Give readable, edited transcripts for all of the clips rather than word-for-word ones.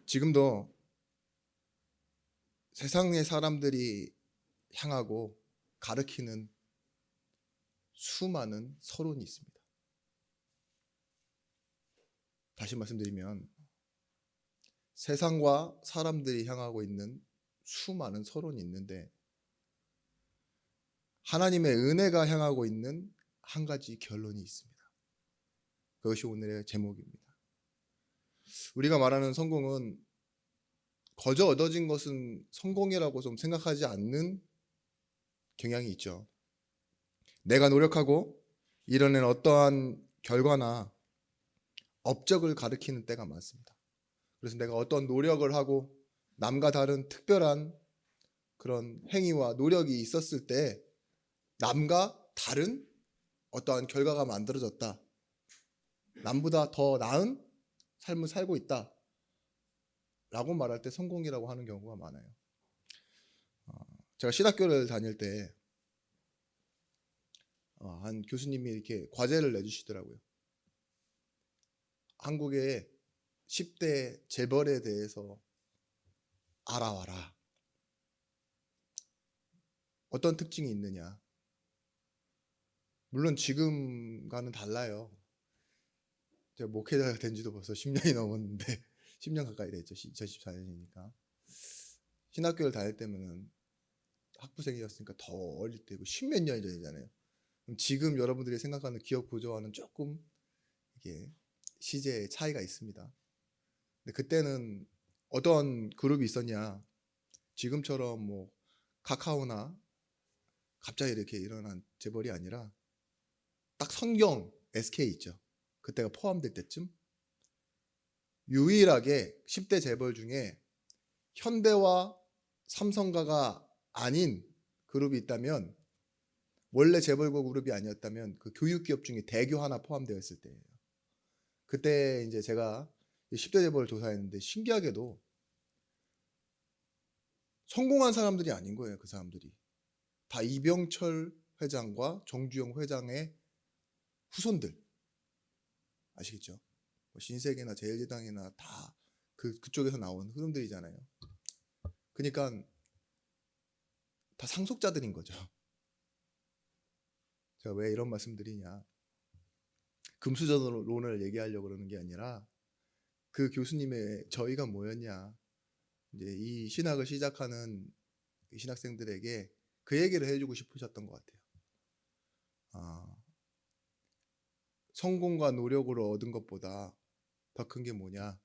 지금도 세상의 사람들이 향하고 가르치는 수많은 서론이 있습니다. 다시 말씀드리면 세상과 사람들이 향하고 있는 수많은 서론이 있는데 하나님의 은혜가 향하고 있는 한 가지 결론이 있습니다. 그것이 오늘의 제목입니다. 우리가 말하는 성공은 거저 얻어진 것은 성공이라고 좀 생각하지 않는 경향이 있죠. 내가 노력하고 이뤄낸 어떠한 결과나 업적을 가리키는 때가 많습니다. 그래서 내가 어떤 노력을 하고 남과 다른 특별한 그런 행위와 노력이 있었을 때 남과 다른 어떠한 결과가 만들어졌다. 남보다 더 나은 삶을 살고 있다. 라고 말할 때 성공이라고 하는 경우가 많아요. 제가 신학교를 다닐 때 한 교수님이 이렇게 과제를 내주시더라고요. 한국의 10대 재벌에 대해서 알아와라. 어떤 특징이 있느냐. 물론 지금과는 달라요. 제가 목회자가 된 지도 벌써 10년이 넘었는데 10년 가까이 됐죠. 2014년이니까. 신학교를 다닐 때면은 학부생이었으니까 더 어릴 때고 10몇 년이 전이잖아요. 그럼 지금 여러분들이 생각하는 기억 구조와는 조금 이게 시제의 차이가 있습니다. 근데 그때는 어떤 그룹이 있었냐? 지금처럼 뭐 카카오나 갑자기 이렇게 일어난 재벌이 아니라 딱 성경 SK 있죠. 그때가 포함될 때쯤 유일하게 10대 재벌 중에 현대와 삼성가가 아닌 그룹이 있다면 원래 재벌고 그룹이 아니었다면 그 교육기업 중에 대교 하나 포함되어 있을 때예요. 그때 이제 제가 10대 재벌을 조사했는데 신기하게도 성공한 사람들이 아닌 거예요. 그 사람들이 다 이병철 회장과 정주영 회장의 후손들 아시겠죠? 신세계나 제일제당이나 다 그쪽에서 나온 흐름들이잖아요. 그러니까 다 상속자들인 거죠. 제가 왜 이런 말씀드리냐? 금수저론을 얘기하려고 그러는 게 아니라 그 교수님의 저희가 뭐였냐? 이제 이 신학을 시작하는 신학생들에게 그 얘기를 해주고 싶으셨던 것 같아요. 성공과 노력으로 얻은 것보다 더 큰 게 뭐냐?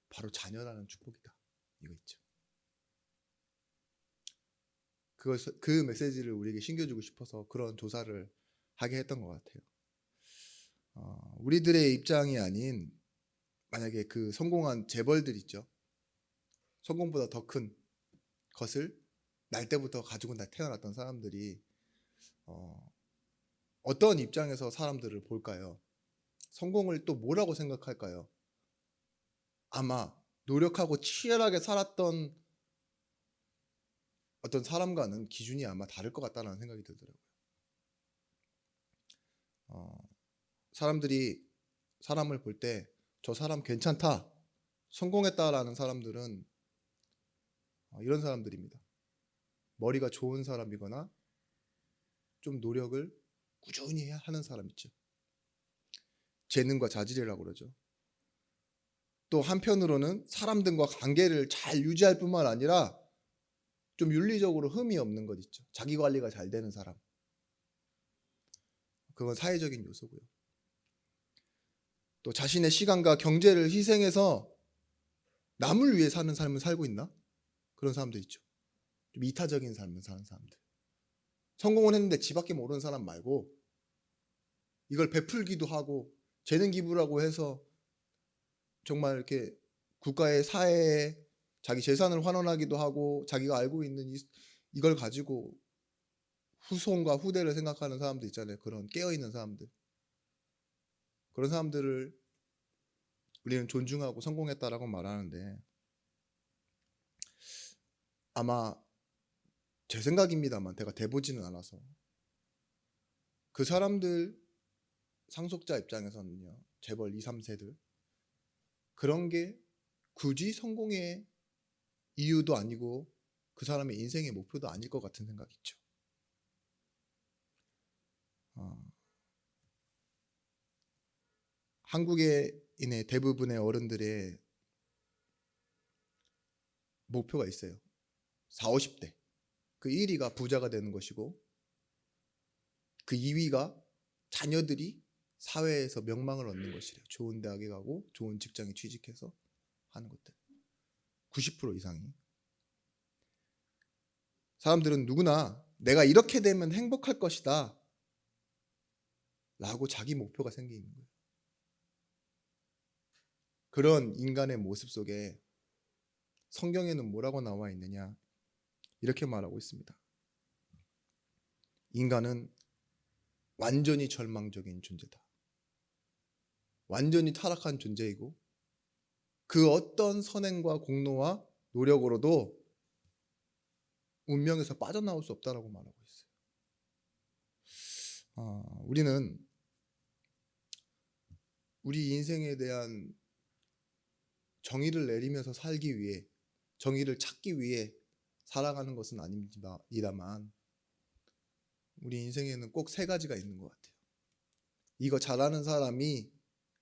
바로 자녀라는 축복이다. 이거 있죠. 그 메시지를 우리에게 신겨주고 싶어서 그런 조사를 하게 했던 것 같아요. 우리들의 입장이 아닌 만약에 그 성공한 재벌들 있죠. 성공보다 더 큰 것을 날 때부터 가지고 태어났던 사람들이 어떤 입장에서 사람들을 볼까요? 성공을 또 뭐라고 생각할까요? 아마 노력하고 치열하게 살았던 어떤 사람과는 기준이 아마 다를 것 같다는 생각이 들더라고요. 사람들이 사람을 볼 때 저 사람 괜찮다, 성공했다라는 사람들은 이런 사람들입니다. 머리가 좋은 사람이거나 좀 노력을 꾸준히 하는 사람 있죠. 재능과 자질이라고 그러죠. 또 한편으로는 사람들과 관계를 잘 유지할 뿐만 아니라 좀 윤리적으로 흠이 없는 것 있죠. 자기 관리가 잘 되는 사람. 그건 사회적인 요소고요. 또 자신의 시간과 경제를 희생해서 남을 위해 사는 삶을 살고 있나? 그런 사람들 있죠. 좀 이타적인 삶을 사는 사람들. 성공을 했는데 지밖에 모르는 사람 말고 이걸 베풀기도 하고 재능 기부라고 해서 정말 이렇게 국가의 사회에 자기 재산을 환원하기도 하고 자기가 알고 있는 이걸 가지고 후손과 후대를 생각하는 사람들 있잖아요. 그런 깨어있는 사람들. 그런 사람들을 우리는 존중하고 성공했다라고 말하는데 아마 제 생각입니다만 제가 돼보지는 않아서 그 사람들 상속자 입장에서는요. 재벌 2, 3세들 그런 게 굳이 성공의 이유도 아니고 그 사람의 인생의 목표도 아닐 것 같은 생각이 있죠. 한국인의 대부분의 어른들의 목표가 있어요. 40, 50대. 그 1위가 부자가 되는 것이고 그 2위가 자녀들이 사회에서 명망을 얻는 것이래요. 좋은 대학에 가고 좋은 직장에 취직해서 하는 것들. 90% 이상이. 사람들은 누구나 내가 이렇게 되면 행복할 것이다 라고 자기 목표가 생기는 거예요. 그런 인간의 모습 속에 성경에는 뭐라고 나와 있느냐? 이렇게 말하고 있습니다. 인간은 완전히 절망적인 존재다. 완전히 타락한 존재이고 그 어떤 선행과 공로와 노력으로도 운명에서 빠져나올 수 없다라고 말하고 있어요. 우리는 우리 인생에 대한 정의를 내리면서 살기 위해, 정의를 찾기 위해 살아가는 것은 아닙니다만 우리 인생에는 꼭 세 가지가 있는 것 같아요. 이거 잘하는 사람이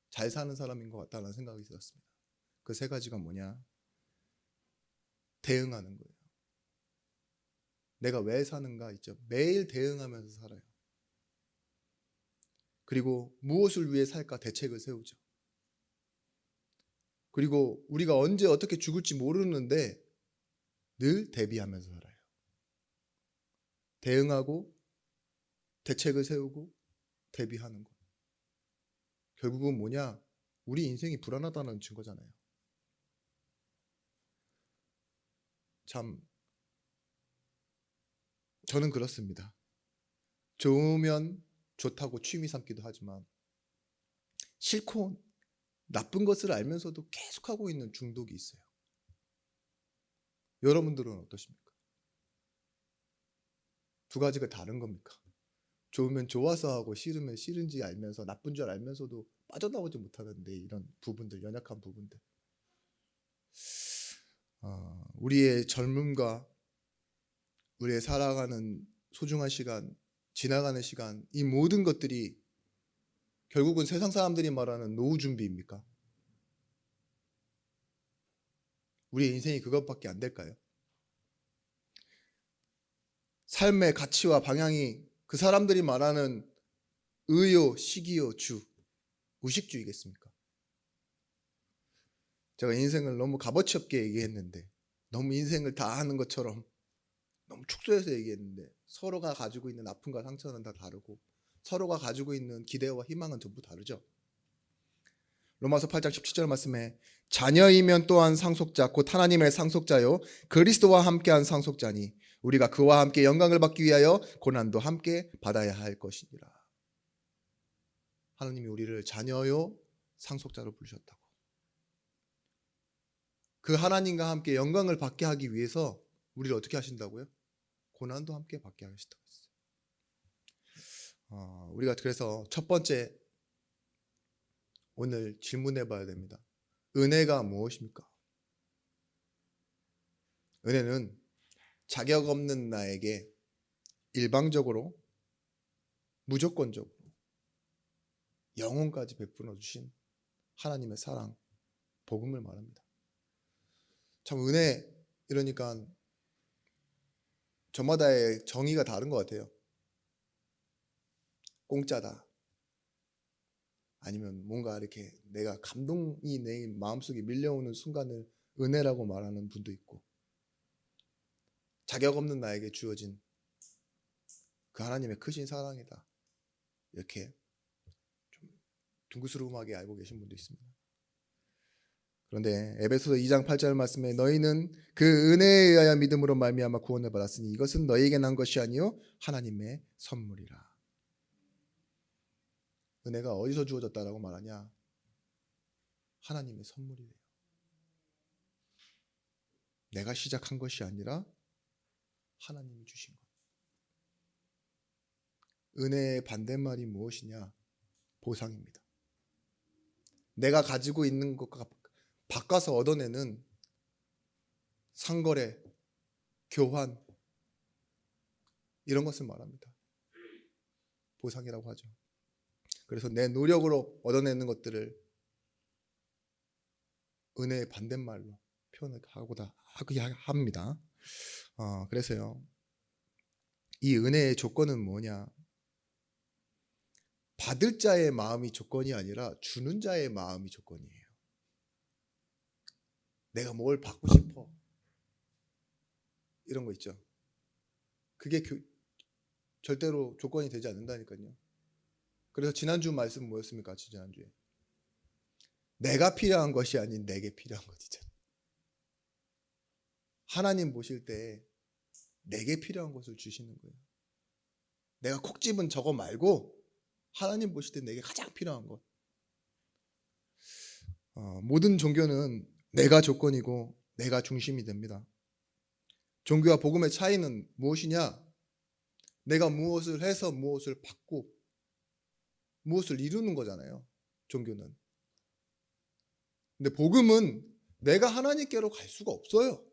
잘 사는 사람인 것 같다는 생각이 들었습니다. 그 세 가지가 뭐냐? 대응하는 거예요. 내가 왜 사는가 있죠. 매일 대응하면서 살아요. 그리고 무엇을 위해 살까 대책을 세우죠. 그리고 우리가 언제 어떻게 죽을지 모르는데 늘 대비하면서 살아요. 대응하고 대책을 세우고 대비하는 것. 결국은 뭐냐? 우리 인생이 불안하다는 증거잖아요. 참 저는 그렇습니다. 좋으면 좋다고 취미 삼기도 하지만 싫고 나쁜 것을 알면서도 계속하고 있는 중독이 있어요. 여러분들은 어떠십니까? 두 가지가 다른 겁니까? 좋으면 좋아서 하고 싫으면 싫은지 알면서 나쁜 줄 알면서도 빠져나오지 못하는데 이런 부분들, 연약한 부분들. 우리의 젊음과 우리의 살아가는 소중한 시간, 지나가는 시간, 이 모든 것들이 결국은 세상 사람들이 말하는 노후 준비입니까? 우리의 인생이 그것밖에 안 될까요? 삶의 가치와 방향이 그 사람들이 말하는 의요, 식이요, 주, 의식주의겠습니까? 제가 인생을 너무 값어치 없게 얘기했는데, 너무 인생을 다 하는 것처럼 너무 축소해서 얘기했는데, 서로가 가지고 있는 아픔과 상처는 다 다르고 서로가 가지고 있는 기대와 희망은 전부 다르죠. 로마서 8장 17절 말씀에 자녀이면 또한 상속자 곧 하나님의 상속자요 그리스도와 함께한 상속자니 우리가 그와 함께 영광을 받기 위하여 고난도 함께 받아야 할 것이니라. 하나님이 우리를 자녀요 상속자로 부르셨다고. 그 하나님과 함께 영광을 받게 하기 위해서 우리를 어떻게 하신다고요? 고난도 함께 받게 하신다고 했어요. 우리가 그래서 첫 번째 오늘 질문해 봐야 됩니다. 은혜가 무엇입니까? 은혜는 자격 없는 나에게 일방적으로 무조건적으로 영혼까지 베풀어 주신 하나님의 사랑, 복음을 말합니다. 참 은혜 이러니까 저마다의 정의가 다른 것 같아요. 공짜다. 아니면 뭔가 이렇게 내가 감동이 내 마음속에 밀려오는 순간을 은혜라고 말하는 분도 있고, 자격 없는 나에게 주어진 그 하나님의 크신 사랑이다. 이렇게 좀 둥그스름하게 알고 계신 분도 있습니다. 그런데 에베소서 2장 8절 말씀에 너희는 그 은혜에 의하여 믿음으로 말미암아 구원을 받았으니 이것은 너희에게 난 것이 아니요 하나님의 선물이라. 은혜가 어디서 주어졌다라고 말하냐? 하나님의 선물이래요. 내가 시작한 것이 아니라 하나님이 주신 것. 은혜의 반대말이 무엇이냐? 보상입니다. 내가 가지고 있는 것과 바꿔서 얻어내는 상거래, 교환 이런 것을 말합니다. 보상이라고 하죠. 그래서 내 노력으로 얻어내는 것들을 은혜의 반대말로 표현하고자 합니다. 그래서요, 이 은혜의 조건은 뭐냐? 받을 자의 마음이 조건이 아니라 주는 자의 마음이 조건이에요. 내가 뭘 받고 싶어, 이런 거 있죠. 그게 절대로 조건이 되지 않는다니까요. 그래서 지난주 말씀 뭐였습니까? 지난주에 내가 필요한 것이 아닌 내게 필요한 것이잖아요. 하나님 보실 때 내게 필요한 것을 주시는 거예요. 내가 콕 집은 저거 말고 하나님 보실 때 내게 가장 필요한 것. 모든 종교는 내가 조건이고 내가 중심이 됩니다. 종교와 복음의 차이는 무엇이냐? 내가 무엇을 해서 무엇을 받고 무엇을 이루는 거잖아요. 종교는. 근데 복음은 내가 하나님께로 갈 수가 없어요.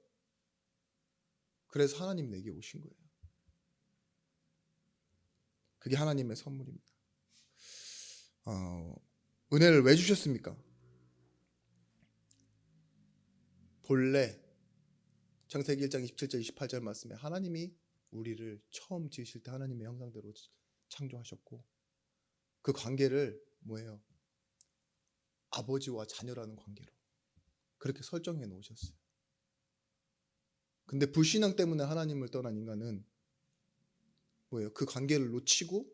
그래서 하나님 내게 오신 거예요. 그게 하나님의 선물입니다. 은혜를 왜 주셨습니까? 본래 창세기 1장 27절 28절 말씀에 하나님이 우리를 처음 지으실 때 하나님의 형상대로 창조하셨고 그 관계를 뭐예요? 아버지와 자녀라는 관계로 그렇게 설정해 놓으셨어요. 근데 불신앙 때문에 하나님을 떠난 인간은 뭐예요? 그 관계를 놓치고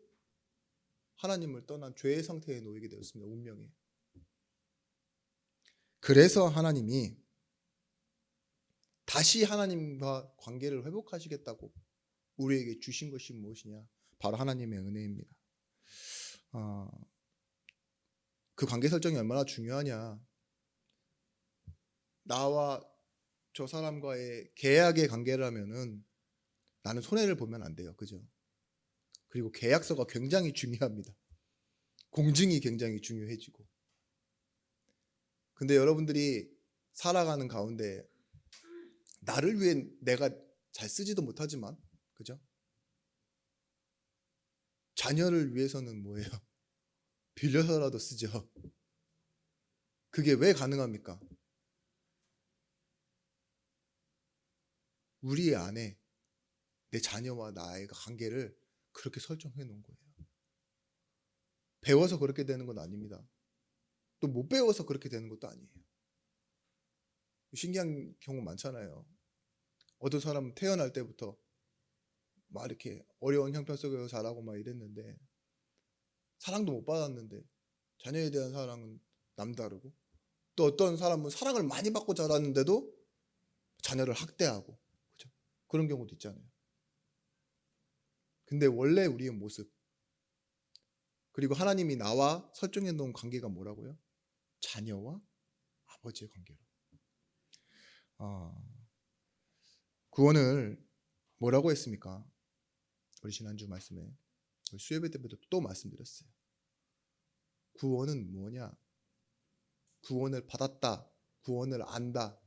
하나님을 떠난 죄의 상태에 놓이게 되었습니다. 운명에. 그래서 하나님이 다시 하나님과 관계를 회복하시겠다고 우리에게 주신 것이 무엇이냐? 바로 하나님의 은혜입니다. 그 관계 설정이 얼마나 중요하냐? 나와 저 사람과의 계약의 관계를 하면은 나는 손해를 보면 안 돼요. 그죠? 그리고 계약서가 굉장히 중요합니다. 공증이 굉장히 중요해지고. 근데 여러분들이 살아가는 가운데 나를 위해 내가 잘 쓰지도 못하지만, 그죠? 자녀를 위해서는 뭐예요? 빌려서라도 쓰죠. 그게 왜 가능합니까? 우리 안에 내 자녀와 나의 관계를 그렇게 설정해 놓은 거예요. 배워서 그렇게 되는 건 아닙니다. 또 못 배워서 그렇게 되는 것도 아니에요. 신기한 경우 많잖아요. 어떤 사람은 태어날 때부터 막 이렇게 어려운 형편 속에서 자라고 막 이랬는데 사랑도 못 받았는데 자녀에 대한 사랑은 남다르고 또 어떤 사람은 사랑을 많이 받고 자랐는데도 자녀를 학대하고 그죠? 그런 경우도 있잖아요. 근데 원래 우리의 모습 그리고 하나님이 나와 설정해 놓은 관계가 뭐라고요? 자녀와 아버지의 관계로. 구원을 뭐라고 했습니까? 우리 지난주 말씀에 수요예배 때부터 또 말씀드렸어요. 구원은 뭐냐? 구원을 받았다, 구원을 안다.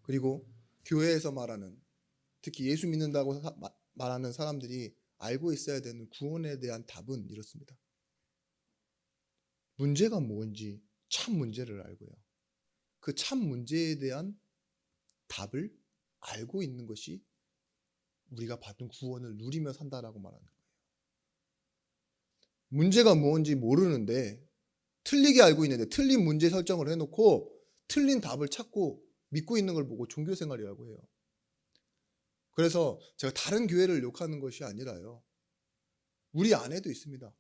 그리고 교회에서 말하는 특히 예수 믿는다고 말하는 사람들이 알고 있어야 되는 구원에 대한 답은 이렇습니다. 문제가 뭔지 참 문제를 알고요. 그 참 문제에 대한 답을 알고 있는 것이 우리가 받은 구원을 누리며 산다라고 말하는 거예요. 문제가 뭔지 모르는데 틀리게 알고 있는데 틀린 문제 설정을 해놓고 틀린 답을 찾고 믿고 있는 걸 보고 종교생활이라고 해요. 그래서 제가 다른 교회를 욕하는 것이 아니라요. 우리 안에도 있습니다.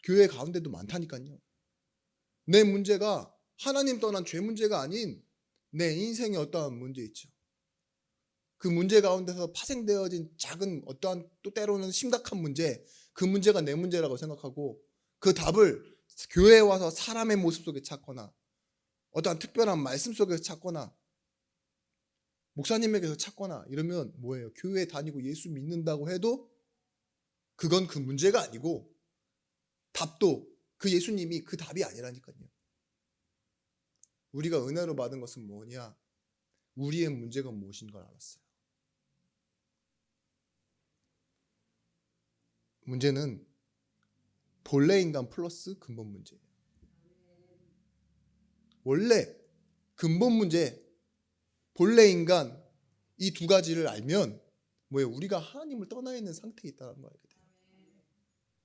교회 가운데도 많다니까요. 내 문제가 하나님 떠난 죄 문제가 아닌 내 인생의 어떠한 문제 있죠. 그 문제 가운데서 파생되어진 작은 어떠한 또 때로는 심각한 문제, 그 문제가 내 문제라고 생각하고 그 답을 교회에 와서 사람의 모습 속에 찾거나 어떠한 특별한 말씀 속에서 찾거나 목사님에게서 찾거나 이러면 뭐예요? 교회 다니고 예수 믿는다고 해도 그건 그 문제가 아니고 답도 그 예수님이 그 답이 아니라니까요. 우리가 은혜로 받은 것은 뭐냐? 우리의 문제가 무엇인 걸 알았어요. 문제는 본래 인간 플러스 근본 문제예요. 원래 근본 문제, 본래 인간 이 두 가지를 알면 뭐예요? 우리가 하나님을 떠나 있는 상태에 있다는 걸 알게 돼요.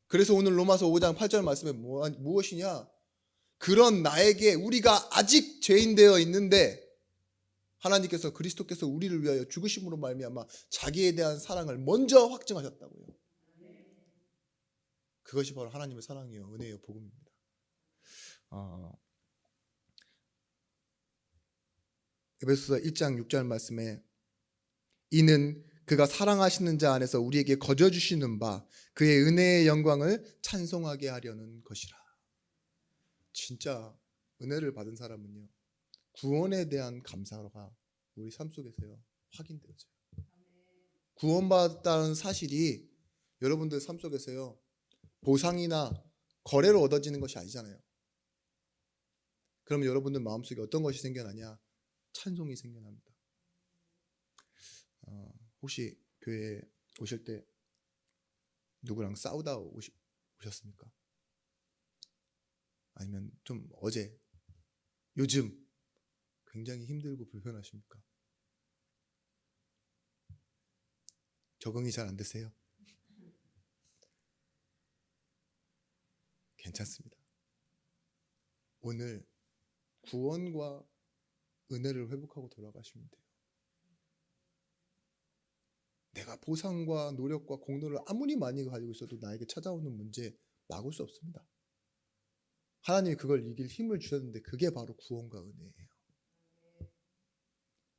그래서 오늘 로마서 5장 8절 말씀에 무엇이냐? 그런 나에게 우리가 아직 죄인 되어 있는데 하나님께서 그리스도께서 우리를 위하여 죽으심으로 말미암아 자기에 대한 사랑을 먼저 확증하셨다고요. 그것이 바로 하나님의 사랑이요, 은혜요, 복음입니다. 에베소서 1장 6절 말씀에 이는 그가 사랑하시는 자 안에서 우리에게 거저 주시는 바 그의 은혜의 영광을 찬송하게 하려는 것이라. 진짜 은혜를 받은 사람은요, 구원에 대한 감사가 우리 삶 속에서요 확인되어져요. 구원받았다는 사실이 여러분들 삶 속에서요 보상이나 거래로 얻어지는 것이 아니잖아요. 그러면 여러분들 마음속에 어떤 것이 생겨나냐? 찬송이 생겨납니다. 혹시 교회에 오실 때 누구랑 싸우다 오셨습니까? 아니면 좀 어제, 요즘 굉장히 힘들고 불편하십니까? 적응이 잘 안 되세요? 괜찮습니다. 오늘 구원과 은혜를 회복하고 돌아가시면 돼요. 내가 보상과 노력과 공로를 아무리 많이 가지고 있어도 나에게 찾아오는 문제 막을 수 없습니다. 하나님이 그걸 이길 힘을 주셨는데 그게 바로 구원과 은혜예요.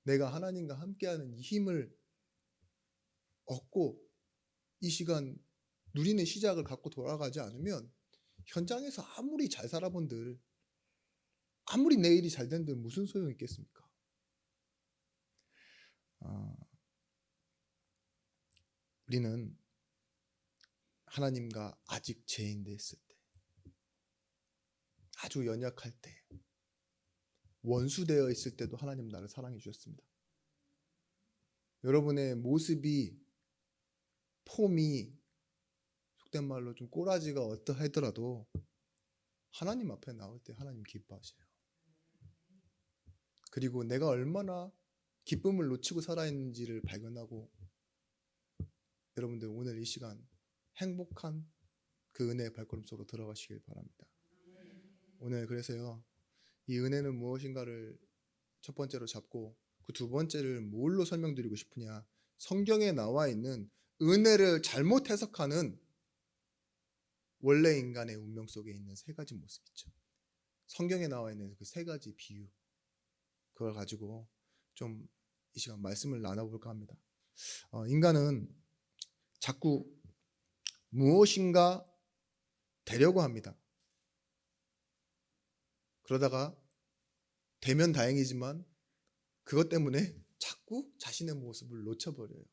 내가 하나님과 함께하는 이 힘을 얻고 이 시간 누리는 시작을 갖고 돌아가지 않으면 현장에서 아무리 잘 살아본들, 아무리 내일이 잘 된들 무슨 소용이 있겠습니까? 우리는 하나님과 아직 죄인 됐을 때, 아주 연약할 때, 원수되어 있을 때도 하나님 나를 사랑해 주셨습니다. 여러분의 모습이, 폼이 속된 말로 좀 꼬라지가 어떠하더라도 하나님 앞에 나올 때 하나님 기뻐하셔요. 그리고 내가 얼마나 기쁨을 놓치고 살아있는지를 발견하고 여러분들 오늘 이 시간 행복한 그 은혜의 발걸음 속으로 들어가시길 바랍니다. 오늘 그래서요, 이 은혜는 무엇인가를 첫 번째로 잡고 그 두 번째를 뭘로 설명드리고 싶으냐? 성경에 나와 있는 은혜를 잘못 해석하는 원래 인간의 운명 속에 있는 세 가지 모습 있죠. 성경에 나와 있는 그 세 가지 비유, 그걸 가지고 좀 이 시간 말씀을 나눠볼까 합니다. 인간은 자꾸 무엇인가 되려고 합니다. 그러다가 되면 다행이지만 그것 때문에 자꾸 자신의 모습을 놓쳐버려요.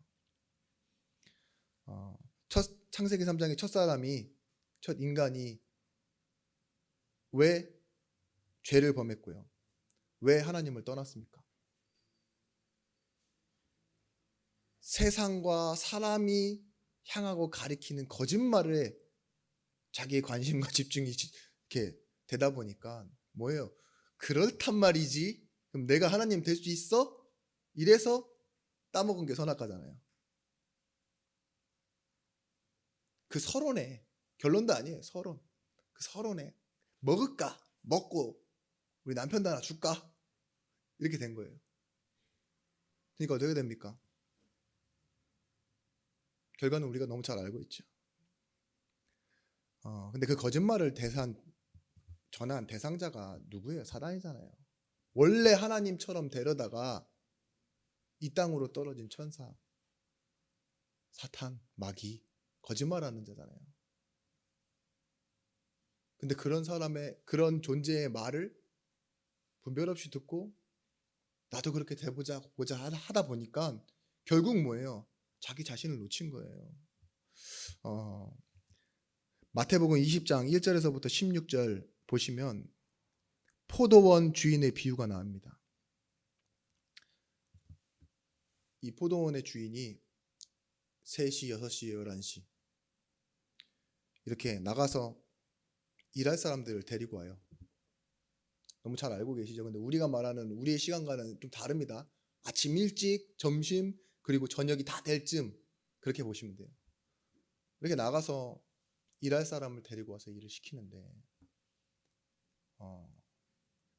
창세기 3장의 첫 인간이 왜 죄를 범했고요? 왜 하나님을 떠났습니까? 세상과 사람이 향하고 가리키는 거짓말에 자기의 관심과 집중이 이렇게 되다 보니까 뭐예요? 그렇단 말이지. 그럼 내가 하나님 될 수 있어? 이래서 따먹은 게 선악과잖아요. 그 서론에, 결론도 아니에요. 서론. 그 서론에 먹을까? 먹고 우리 남편도 하나 줄까? 이렇게 된 거예요. 그러니까 어떻게 됩니까? 결과는 우리가 너무 잘 알고 있죠. 근데 그 거짓말을 전한 대상자가 누구예요? 사단이잖아요. 원래 하나님처럼 되려다가 이 땅으로 떨어진 천사, 사탄, 마귀, 거짓말하는 자잖아요. 근데 그런 사람의, 그런 존재의 말을 분별 없이 듣고 나도 그렇게 돼보자 하다 보니까 결국 뭐예요? 자기 자신을 놓친 거예요. 마태복음 20장 1절에서부터 16절 보시면 포도원 주인의 비유가 나옵니다. 이 포도원의 주인이 3시, 6시, 11시 이렇게 나가서 일할 사람들을 데리고 와요. 너무 잘 알고 계시죠? 근데 우리가 말하는 우리의 시간과는 좀 다릅니다. 아침 일찍, 점심, 그리고 저녁이 다 될 쯤 그렇게 보시면 돼요. 이렇게 나가서 일할 사람을 데리고 와서 일을 시키는데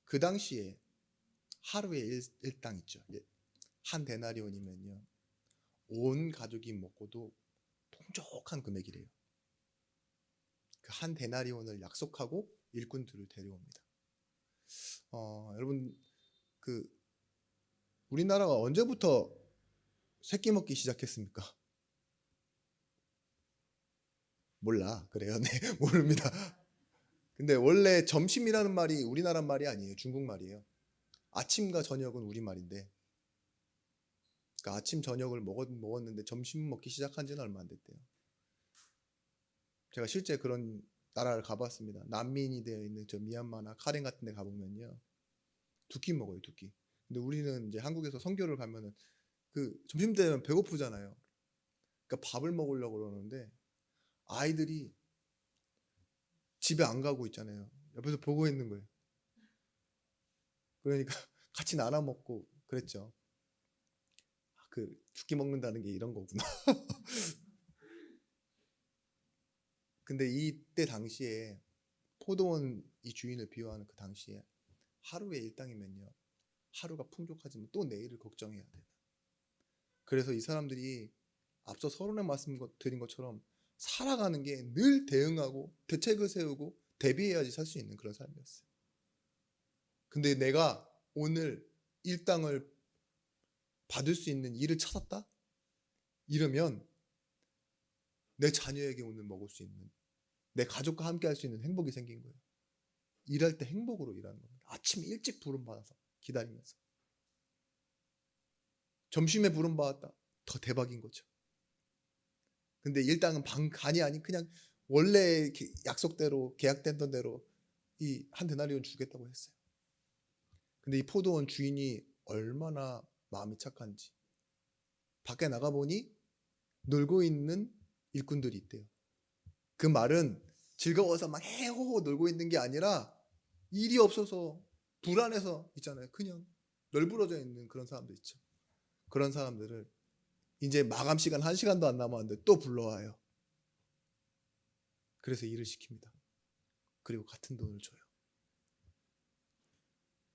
그 당시에 하루의 일당 있죠. 한 데나리온이면요. 온 가족이 먹고도 풍족한 금액이래요. 그 한 데나리온을 약속하고 일꾼들을 데려옵니다. 여러분 그 우리나라가 언제부터 새끼 먹기 시작했습니까? 몰라. 그래요. 네, 모릅니다. 근데 원래 점심이라는 말이 우리나라 말이 아니에요. 중국 말이에요. 아침과 저녁은 우리 말인데, 그러니까 아침 저녁을 먹었는데 점심 먹기 시작한 지는 얼마 안 됐대요. 제가 실제 그런 나라를 가봤습니다. 난민이 되어 있는 저 미얀마나 카렌 같은 데 가보면요, 두 끼 먹어요, 두 끼. 근데 우리는 이제 한국에서 선교를 가면은 그 점심 되면 배고프잖아요. 그러니까 밥을 먹으려고 그러는데 아이들이 집에 안 가고 있잖아요. 옆에서 보고 있는 거예요. 그러니까 같이 나눠 먹고 그랬죠. 그 두 끼 먹는다는 게 이런 거구나. 근데 이때 당시에 포도원 이 주인을 비유하는 그 당시에 하루의 일당이면요, 하루가 풍족하지만 또 내일을 걱정해야 돼요. 그래서 이 사람들이 앞서 서론에 말씀드린 것처럼 살아가는 게 늘 대응하고 대책을 세우고 대비해야지 살 수 있는 그런 삶이었어요. 근데 내가 오늘 일당을 받을 수 있는 일을 찾았다? 이러면 내 자녀에게 오늘 먹을 수 있는, 내 가족과 함께 할 수 있는 행복이 생긴 거예요. 일할 때 행복으로 일하는 겁니다. 아침 일찍 부름받아서 기다리면서. 점심에 부름받았다. 더 대박인 거죠. 근데 일당은 반간이 아닌 그냥 원래 약속대로 계약됐던 대로 이 한 데나리온 주겠다고 했어요. 근데 이 포도원 주인이 얼마나 마음이 착한지 밖에 나가보니 놀고 있는 일꾼들이 있대요. 그 말은 즐거워서 막 해호호 놀고 있는 게 아니라 일이 없어서 불안해서 있잖아요. 그냥 널브러져 있는 그런 사람들 있죠. 그런 사람들을 이제 마감 시간 1시간도 안 남았는데 또 불러와요. 그래서 일을 시킵니다. 그리고 같은 돈을 줘요.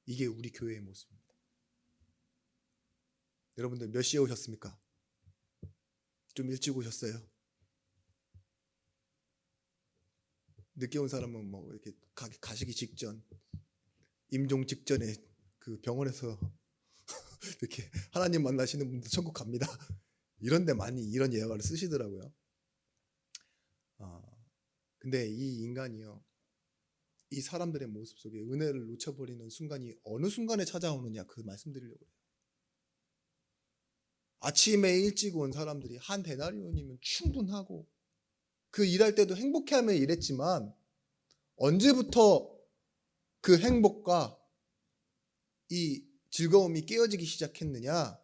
이게 우리 교회의 모습입니다. 여러분들 몇 시에 오셨습니까? 좀 일찍 오셨어요? 늦게 온 사람은 뭐 이렇게 가시기 직전, 임종 직전에 그 병원에서 이렇게 하나님 만나시는 분들 천국 갑니다. 이런데 많이 이런 예화를 쓰시더라고요. 근데 이 인간이요, 이 사람들의 모습 속에 은혜를 놓쳐버리는 순간이 어느 순간에 찾아오느냐, 그 말씀드리려고 해요. 아침에 일찍 온 사람들이 한 데나리온이면 충분하고 그 일할 때도 행복해하며 일했지만 언제부터 그 행복과 이 즐거움이 깨어지기 시작했느냐?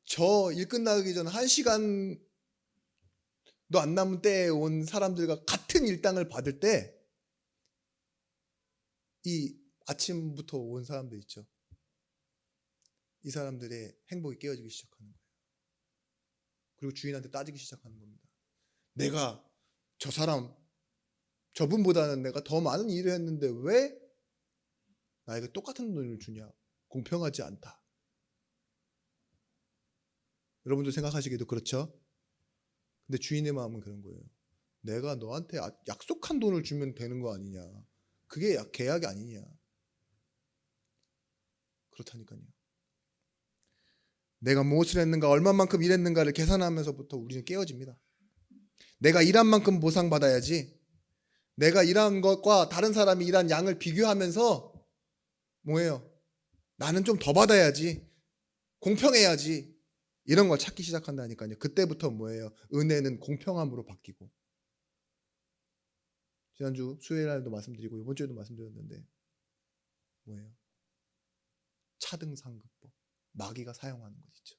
저 일 끝나기 전 1시간도 안 남은 때에 온 사람들과 같은 일당을 받을 때 이 아침부터 온 사람들 있죠. 이 사람들의 행복이 깨어지기 시작하는 거예요. 그리고 주인한테 따지기 시작하는 겁니다. 내가 저 사람, 저분보다는 내가 더 많은 일을 했는데 왜 나에게 똑같은 돈을 주냐? 공평하지 않다. 여러분도 생각하시기도 그렇죠? 근데 주인의 마음은 그런 거예요. 내가 너한테 약속한 돈을 주면 되는 거 아니냐? 그게 계약이 아니냐? 그렇다니까요. 내가 무엇을 했는가, 얼마만큼 일했는가를 계산하면서부터 우리는 깨어집니다. 내가 일한 만큼 보상받아야지. 내가 일한 것과 다른 사람이 일한 양을 비교하면서 뭐예요? 나는 좀 더 받아야지. 공평해야지. 이런 걸 찾기 시작한다니까요. 그때부터 뭐예요? 은혜는 공평함으로 바뀌고 지난주 수요일 날도 말씀드리고 이번 주에도 말씀드렸는데 뭐예요? 차등상급법. 마귀가 사용하는 것 있죠.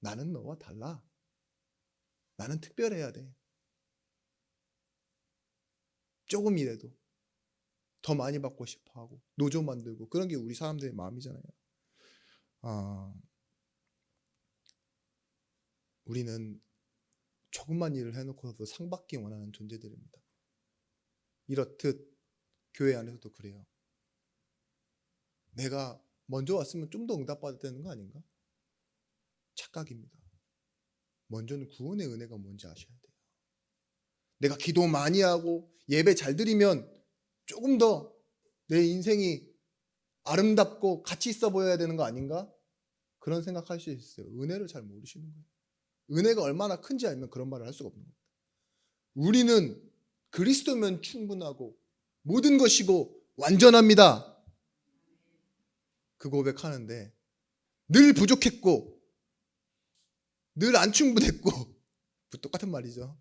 나는 너와 달라. 나는 특별해야 돼. 조금이라도 더 많이 받고 싶어하고 노조 만들고 그런 게 우리 사람들의 마음이잖아요. 우리는 조금만 일을 해놓고도 상 받기 원하는 존재들입니다. 이렇듯 교회 안에서도 그래요. 내가 먼저 왔으면 좀 더 응답받아야 되는 거 아닌가? 착각입니다. 먼저는 구원의 은혜가 뭔지 아셔야 돼요. 내가 기도 많이 하고 예배 잘 드리면 조금 더 내 인생이 아름답고 가치 있어 보여야 되는 거 아닌가? 그런 생각할 수 있어요. 은혜를 잘 모르시는 거예요. 은혜가 얼마나 큰지 알면 그런 말을 할 수가 없는 겁니다. 우리는 그리스도면 충분하고 모든 것이고 완전합니다. 그 고백하는데 늘 부족했고 늘 안 충분했고 똑같은 말이죠.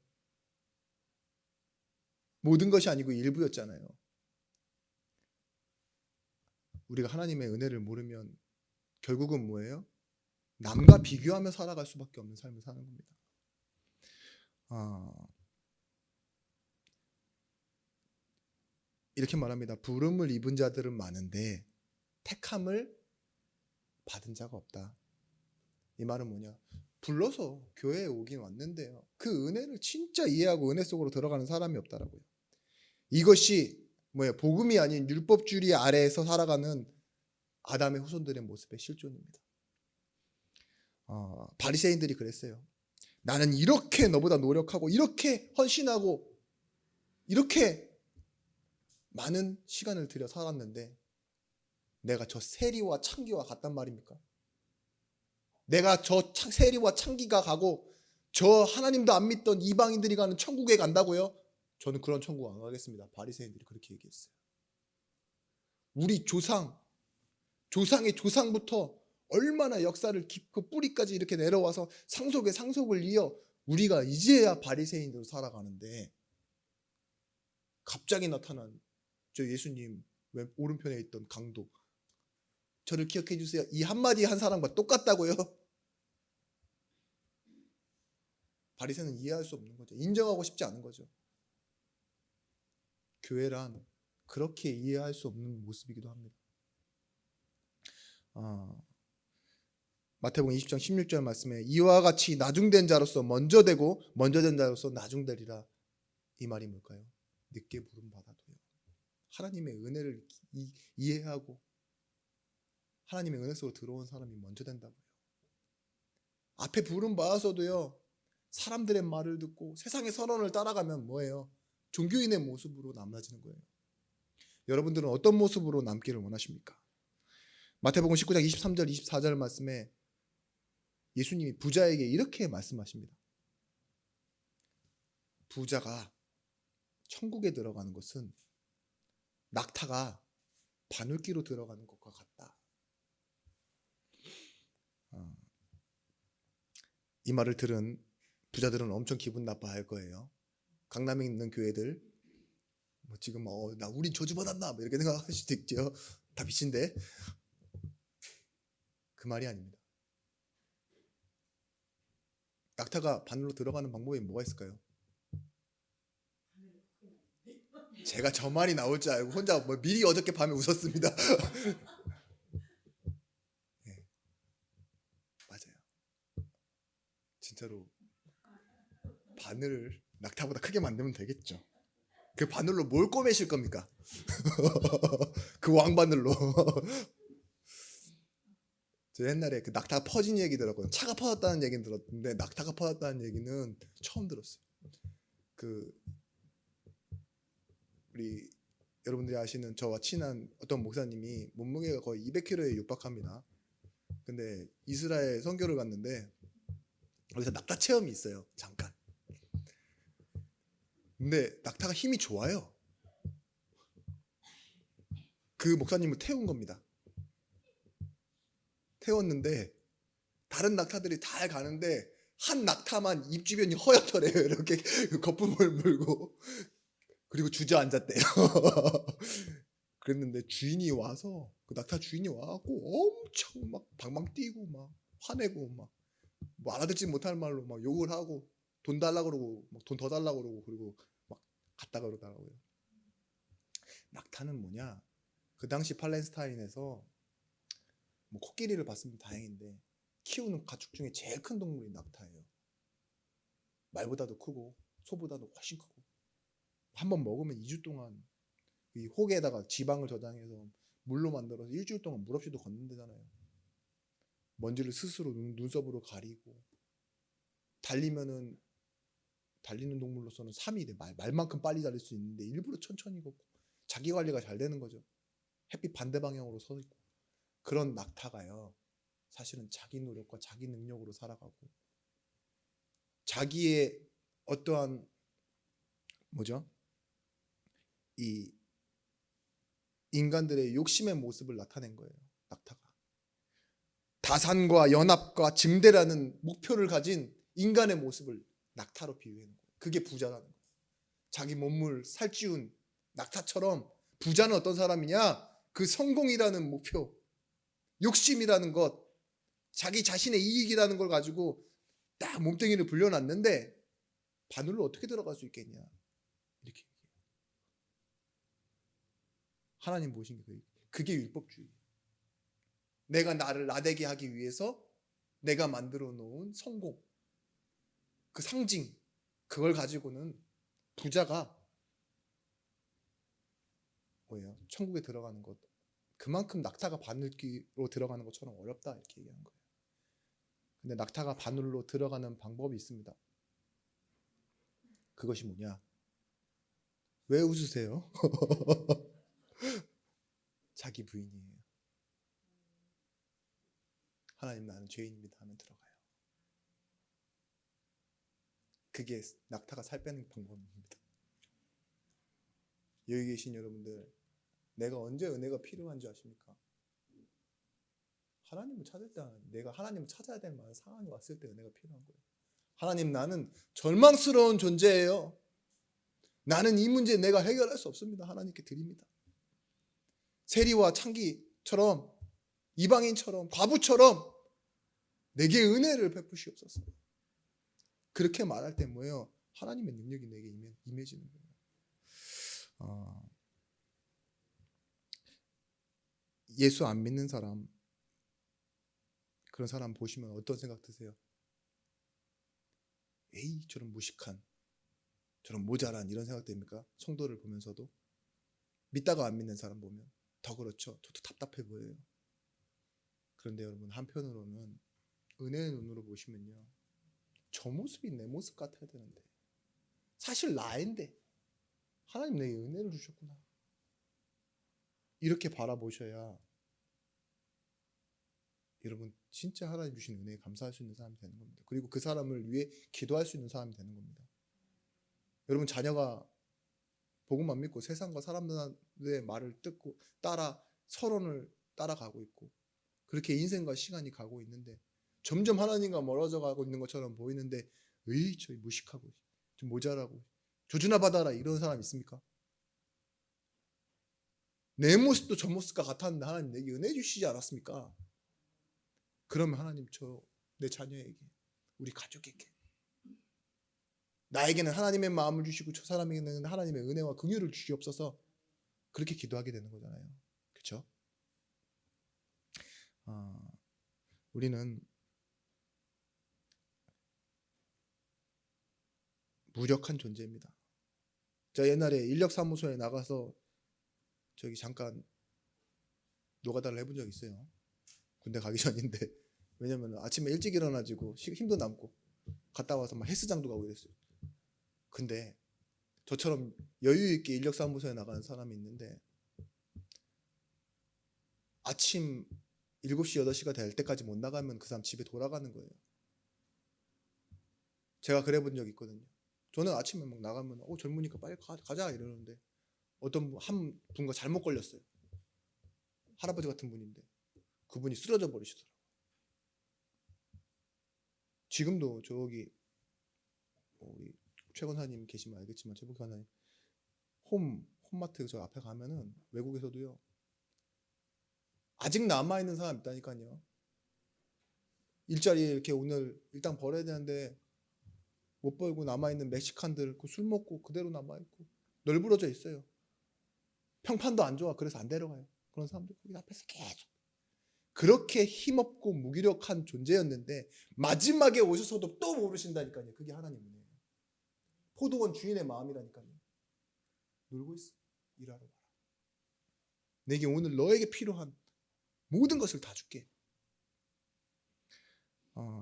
모든 것이 아니고 일부였잖아요. 우리가 하나님의 은혜를 모르면 결국은 뭐예요? 남과 비교하며 살아갈 수밖에 없는 삶을 사는 겁니다. 이렇게 말합니다. 부름을 입은 자들은 많은데 택함을 받은 자가 없다. 이 말은 뭐냐? 불러서 교회에 오긴 왔는데요. 그 은혜를 진짜 이해하고 은혜 속으로 들어가는 사람이 없다라고요. 이것이 뭐예요? 복음이 아닌 율법주의 아래에서 살아가는 아담의 후손들의 모습의 실존입니다. 바리새인들이 그랬어요. 나는 이렇게 너보다 노력하고 이렇게 헌신하고 이렇게 많은 시간을 들여 살았는데 내가 저 세리와 창기와 같단 말입니까? 내가 저 세리와 창기가 가고 저 하나님도 안 믿던 이방인들이 가는 천국에 간다고요? 저는 그런 천국 안 가겠습니다. 바리새인들이 그렇게 얘기했어요. 우리 조상의 조상부터 얼마나 역사를 깊고 뿌리까지 이렇게 내려와서 상속에 상속을 이어 우리가 이제야 바리새인으로 살아가는데 갑자기 나타난 저 예수님 오른편에 있던 강도, 저를 기억해 주세요. 이 한마디 한 사람과 똑같다고요? 바리새인은 이해할 수 없는 거죠. 인정하고 싶지 않은 거죠. 교회란 그렇게 이해할 수 없는 모습이기도 합니다. 마태복음 20장 16절 말씀에 이와 같이 나중된 자로서 먼저 되고 먼저 된 자로서 나중되리라. 이 말이 뭘까요? 늦게 부름 받아도요. 하나님의 은혜를 이해하고 하나님의 은혜 속으로 들어온 사람이 먼저 된다고요. 앞에 부름 받아서도요. 사람들의 말을 듣고 세상의 선언을 따라가면 뭐예요? 종교인의 모습으로 남아지는 거예요. 여러분들은 어떤 모습으로 남기를 원하십니까? 마태복음 19장 23절 24절 말씀에 예수님이 부자에게 이렇게 말씀하십니다. 부자가 천국에 들어가는 것은 낙타가 바늘귀로 들어가는 것과 같다. 이 말을 들은 부자들은 엄청 기분 나빠할 거예요. 강남에 있는 교회들 지금 나 우린 저주받았나 이렇게 생각할 수도 있죠. 다 빚인데 그 말이 아닙니다. 낙타가 바늘로 들어가는 방법이 뭐가 있을까요? 제가 저 말이 나올 줄 알고 혼자 미리 어저께 밤에 웃었습니다. 네, 맞아요. 진짜로 바늘을 낙타보다 크게 만들면 되겠죠. 그 바늘로 뭘 꼬매실 겁니까? 그 왕바늘로. 저 옛날에 그 낙타가 퍼진 얘기 들었거든요. 차가 퍼졌다는 얘기는 들었는데 낙타가 퍼졌다는 얘기는 처음 들었어요. 우리 여러분들이 아시는 저와 친한 어떤 목사님이 몸무게가 거의 200kg에 육박합니다. 근데 이스라엘 선교를 갔는데 거기서 낙타 체험이 있어요. 잠깐. 근데 낙타가 힘이 좋아요. 그 목사님을 태운 겁니다. 태웠는데 다른 낙타들이 다 가는데 한 낙타만 입 주변이 허옇더래요. 이렇게 거품을 물고 그리고 주저앉았대요. 그랬는데 주인이 와서 그 낙타 주인이 와갖고 엄청 막 방방 뛰고 막 화내고 막 뭐 알아듣지 못할 말로 막 욕을 하고 돈 달라 그러고 막 돈 더 달라 그러고 그리고 막 갔다 그러더라고요. 낙타는 뭐냐? 그 당시 팔레스타인에서 뭐 코끼리를 봤으면 다행인데 키우는 가축 중에 제일 큰 동물이 낙타예요. 말보다도 크고 소보다도 훨씬 크고 한번 먹으면 2주 동안 이 혹에다가 지방을 저장해서 물로 만들어서 일주일 동안 물 없이도 걷는다잖아요. 먼지를 스스로 눈썹으로 가리고 달리면은 달리는 동물로서는 3이 돼. 말만큼 빨리 달릴 수 있는데 일부러 천천히 걷고 자기 관리가 잘 되는 거죠. 햇빛 반대 방향으로 서 있고 그런 낙타가요. 사실은 자기 노력과 자기 능력으로 살아가고 자기의 어떠한 뭐죠? 이 인간들의 욕심의 모습을 나타낸 거예요. 낙타가. 다산과 연합과 증대라는 목표를 가진 인간의 모습을 낙타로 비유해 놓은 거예요. 그게 부자라는 거예요. 자기 몸을 살찌운 낙타처럼 부자는 어떤 사람이냐? 그 성공이라는 목표, 욕심이라는 것, 자기 자신의 이익이라는 걸 가지고 딱 몸뚱이를 불려놨는데 바늘로 어떻게 들어갈 수 있겠냐? 이렇게 얘기해요. 하나님 보신 게 그게 율법주의. 내가 나를 나대게 하기 위해서 내가 만들어 놓은 성공, 그 상징, 그걸 가지고는 부자가 뭐예요? 천국에 들어가는 것, 그만큼 낙타가 바늘기로 들어가는 것처럼 어렵다 이렇게 얘기한 거예요. 근데 낙타가 바늘로 들어가는 방법이 있습니다. 그것이 뭐냐? 왜 웃으세요? 자기 부인이에요. 하나님 나는 죄인입니다 하면 들어가요. 그게 낙타가 살 빼는 방법입니다. 여기 계신 여러분들, 내가 언제 은혜가 필요한지 아십니까? 하나님을 찾을 때, 내가 하나님을 찾아야 될 만한 상황이 왔을 때 은혜가 필요한 거예요. 하나님, 나는 절망스러운 존재예요. 나는 이 문제 내가 해결할 수 없습니다. 하나님께 드립니다. 세리와 창기처럼, 이방인처럼, 과부처럼 내게 은혜를 베푸시옵소서. 그렇게 말할 때 뭐예요? 하나님의 능력이 내게 임해지는 거예요. 예수 안 믿는 사람, 그런 사람 보시면 어떤 생각 드세요? 에이, 저런 무식한, 저런 모자란 이런 생각 됩니까? 성도를 보면서도. 믿다가 안 믿는 사람 보면 더 그렇죠. 저도 답답해 보여요. 그런데 여러분, 한편으로는 은혜의 눈으로 보시면요, 저 모습이 내 모습 같아야 되는데, 사실 나인데 하나님 내게 은혜를 주셨구나, 이렇게 바라보셔야 여러분 진짜 하나님 주신 은혜에 감사할 수 있는 사람이 되는 겁니다. 그리고 그 사람을 위해 기도할 수 있는 사람이 되는 겁니다. 여러분 자녀가 복음만 믿고 세상과 사람들의 말을 듣고 따라 서론을 따라가고 있고 그렇게 인생과 시간이 가고 있는데 점점 하나님과 멀어져 가고 있는 것처럼 보이는데, 에이, 저 무식하고 좀 모자라고 조주나 받아라 이런 사람 있습니까? 내 모습도 저 모습과 같았는데 하나님 내게 은혜 주시지 않았습니까? 그러면 하나님 내 자녀에게, 우리 가족에게, 나에게는 하나님의 마음을 주시고 저 사람에게는 하나님의 은혜와 긍휼을 주시옵소서, 그렇게 기도하게 되는 거잖아요. 그렇죠? 우리는 무력한 존재입니다. 제가 옛날에 인력사무소에 나가서 저기 잠깐 노가다를 해본 적 있어요. 군대 가기 전인데, 왜냐면 아침에 일찍 일어나지고 힘도 남고 갔다 와서 막 헬스장도 가고 이랬어요. 근데 저처럼 여유 있게 인력사무소에 나가는 사람이 있는데 아침 7시, 8시가 될 때까지 못 나가면 그 사람 집에 돌아가는 거예요. 제가 그래 본 적이 있거든요. 저는 아침에 막 나가면 젊으니까 빨리 가자 이러는데 어떤 한 분과 잘못 걸렸어요. 할아버지 같은 분인데 그분이 쓰러져 버리시더라고요. 지금도 저기 우리 최 권사님 계시면 알겠지만 최 권사님 홈마트 저 앞에 가면은 외국에서도요. 아직 남아 있는 사람 있다니까요. 일자리 이렇게 오늘 일당 벌어야 되는데 못 벌고 남아 있는 멕시칸들 그 술 먹고 그대로 남아 있고 널브러져 있어요. 평판도 안 좋아. 그래서 안 데려가요. 그런 사람들 거기 앞에서 계속 그렇게 힘없고 무기력한 존재였는데 마지막에 오셔서도 또 모르신다니까요. 그게 하나님 은혜예요. 포도원 주인의 마음이라니까요. 놀고 있어. 일하러 가라. 내게 오늘 너에게 필요한 모든 것을 다 줄게.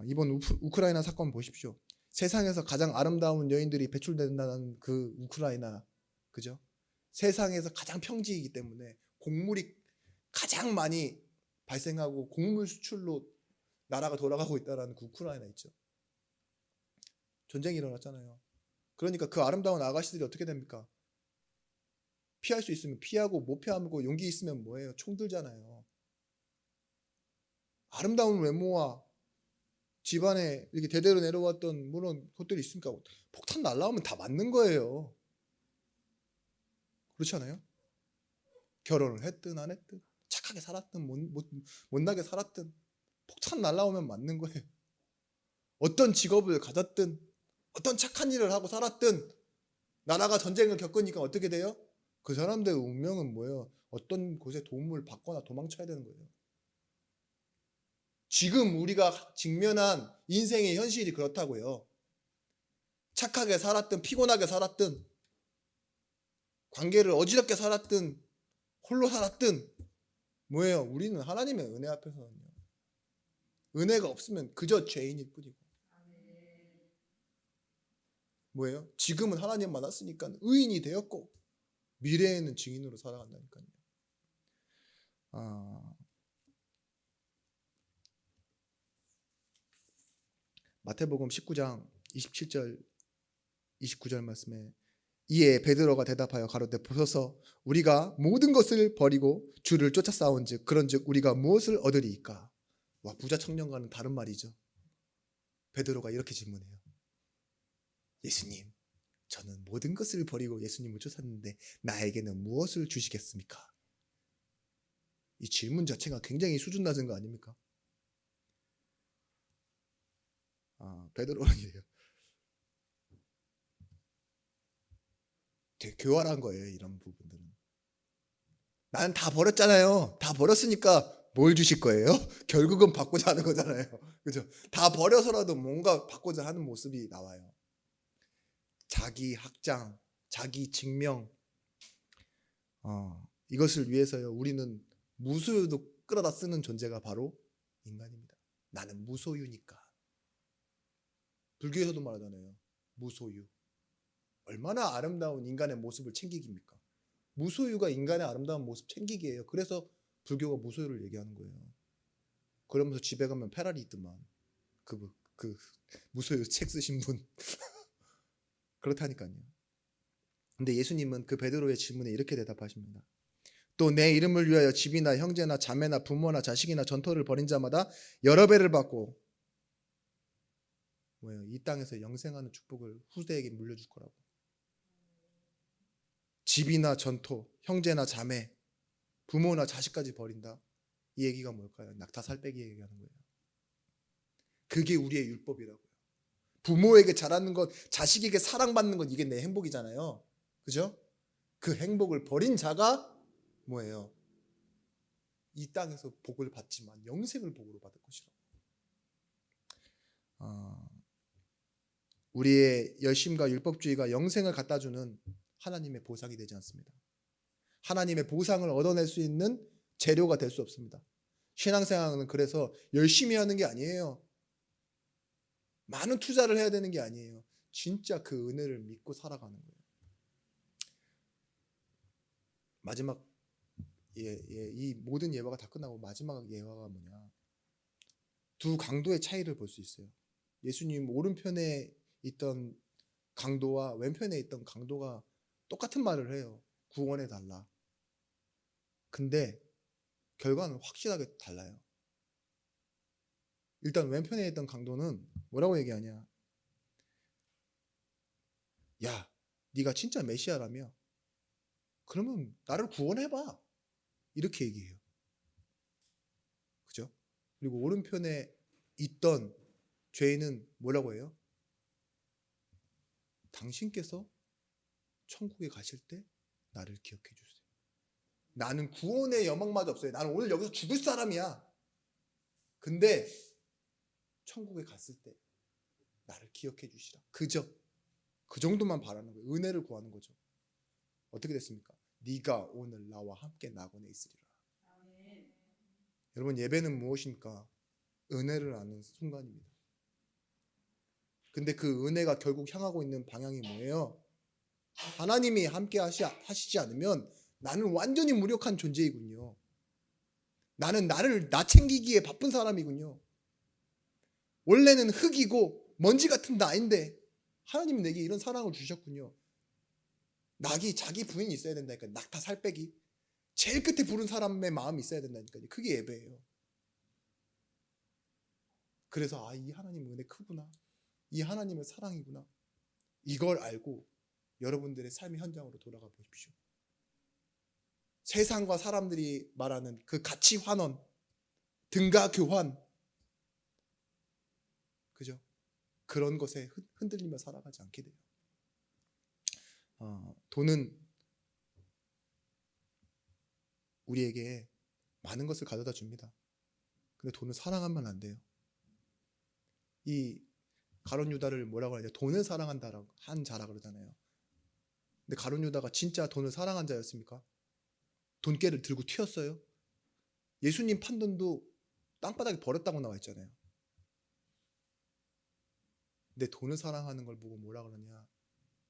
이번 우크라이나 사건 보십시오. 세상에서 가장 아름다운 여인들이 배출된다는 그 우크라이나, 그죠? 세상에서 가장 평지이기 때문에 곡물이 가장 많이 발생하고 곡물 수출로 나라가 돌아가고 있다는 그 우크라이나 있죠. 전쟁이 일어났잖아요. 그러니까 그 아름다운 아가씨들이 어떻게 됩니까? 피할 수 있으면 피하고 못 피하고 용기 있으면 뭐예요? 총 들잖아요. 아름다운 외모와 집안에 이렇게 대대로 내려왔던 그런 것들이 있으니까 폭탄 날라오면 다 맞는 거예요. 그렇지 않아요? 결혼을 했든 안 했든 착하게 살았든 못나게 살았든 폭탄 날라오면 맞는 거예요. 어떤 직업을 가졌든 어떤 착한 일을 하고 살았든 나라가 전쟁을 겪으니까 어떻게 돼요? 그 사람들의 운명은 뭐예요? 어떤 곳에 도움을 받거나 도망쳐야 되는 거예요. 지금 우리가 직면한 인생의 현실이 그렇다고요. 착하게 살았든 피곤하게 살았든 관계를 어지럽게 살았든 홀로 살았든 뭐예요? 우리는 하나님의 은혜 앞에서는요. 은혜가 없으면 그저 죄인일 뿐이고 뭐예요? 지금은 하나님 만났으니까 의인이 되었고 미래에는 증인으로 살아간다니까요. 마태복음 19장 27절 29절 말씀에 이에 베드로가 대답하여 가로되 보소서 우리가 모든 것을 버리고 주를 쫓아 싸운즉 그런즉 우리가 무엇을 얻으리이까? 와, 부자 청년과는 다른 말이죠. 베드로가 이렇게 질문해요. 예수님, 저는 모든 것을 버리고 예수님을 쫓았는데 나에게는 무엇을 주시겠습니까? 이 질문 자체가 굉장히 수준 낮은 거 아닙니까? 베드로는 이래요. 되게 교활한 거예요. 이런 부분들은. 나는 다 버렸잖아요. 다 버렸으니까 뭘 주실 거예요? 결국은 받고자 하는 거잖아요. 그죠? 다 버려서라도 뭔가 받고자 하는 모습이 나와요. 자기 확장, 자기 증명, 이것을 위해서요. 우리는 무소유도 끌어다 쓰는 존재가 바로 인간입니다. 나는 무소유니까. 불교에서도 말하잖아요. 무소유. 얼마나 아름다운 인간의 모습을 챙기기입니까? 무소유가 인간의 아름다운 모습 챙기기예요. 그래서 불교가 무소유를 얘기하는 거예요. 그러면서 집에 가면 페라리 있더만. 그 무소유 책 쓰신 분. 그렇다니까요. 근데 예수님은 그 베드로의 질문에 이렇게 대답하십니다. 또 내 이름을 위하여 집이나 형제나 자매나 부모나 자식이나 전토를 벌인 자마다 여러 배를 받고 뭐예요? 이 땅에서 영생하는 축복을 후대에게 물려줄 거라고. 집이나 전토, 형제나 자매, 부모나 자식까지 버린다. 이 얘기가 뭘까요? 낙타 살빼기 얘기하는 거예요. 그게 우리의 율법이라고요. 부모에게 잘하는 것, 자식에게 사랑받는 것, 이게 내 행복이잖아요. 그죠? 그 행복을 버린 자가 뭐예요? 이 땅에서 복을 받지만 영생을 복으로 받을 것이라고. 우리의 열심과 율법주의가 영생을 갖다주는 하나님의 보상이 되지 않습니다. 하나님의 보상을 얻어낼 수 있는 재료가 될 수 없습니다. 신앙생활은 그래서 열심히 하는 게 아니에요. 많은 투자를 해야 되는 게 아니에요. 진짜 그 은혜를 믿고 살아가는 거예요. 마지막 이 모든 예화가 다 끝나고 마지막 예화가 뭐냐? 두 강도의 차이를 볼 수 있어요. 예수님 오른편에 있던 강도와 왼편에 있던 강도가 똑같은 말을 해요. 구원해 달라. 근데 결과는 확실하게 달라요. 일단 왼편에 있던 강도는 뭐라고 얘기하냐? 야, 네가 진짜 메시아라며 그러면 나를 구원해봐. 이렇게 얘기해요. 그죠? 그리고 오른편에 있던 죄인은 뭐라고 해요? 당신께서 천국에 가실 때 나를 기억해 주세요. 나는 구원의 여망마저 없어요. 나는 오늘 여기서 죽을 사람이야. 근데 천국에 갔을 때 나를 기억해 주시라. 그저 그 정도만 바라는 거예요. 은혜를 구하는 거죠. 어떻게 됐습니까? 네가 오늘 나와 함께 낙원에 있으리라. 여러분, 예배는 무엇입니까? 은혜를 아는 순간입니다. 근데 그 은혜가 결국 향하고 있는 방향이 뭐예요? 하나님이 함께 하시지 않으면 나는 완전히 무력한 존재이군요. 나는 나 챙기기에 바쁜 사람이군요. 원래는 흙이고 먼지 같은 나인데 하나님은 내게 이런 사랑을 주셨군요. 낙이 자기 부인이 있어야 된다니까요. 낙타 살 빼기. 제일 끝에 부른 사람의 마음이 있어야 된다니까요. 그게 예배예요. 그래서 이 하나님 은혜 크구나. 이 하나님의 사랑이구나. 이걸 알고 여러분들의 삶의 현장으로 돌아가 보십시오. 세상과 사람들이 말하는 그 가치 환원, 등가 교환, 그죠? 그런 것에 흔들리며 살아가지 않게 돼요. 돈은 우리에게 많은 것을 가져다 줍니다. 근데 돈을 사랑하면 안 돼요. 이 가룟 유다를 뭐라고 하냐? 돈을 사랑한다라고 한 자라 그러잖아요. 근데 가룟 유다가 진짜 돈을 사랑한 자였습니까? 돈깨를 들고 튀었어요. 예수님 판돈도 땅바닥에 버렸다고 나와 있잖아요. 근데 돈을 사랑하는 걸 보고 뭐라 그러냐?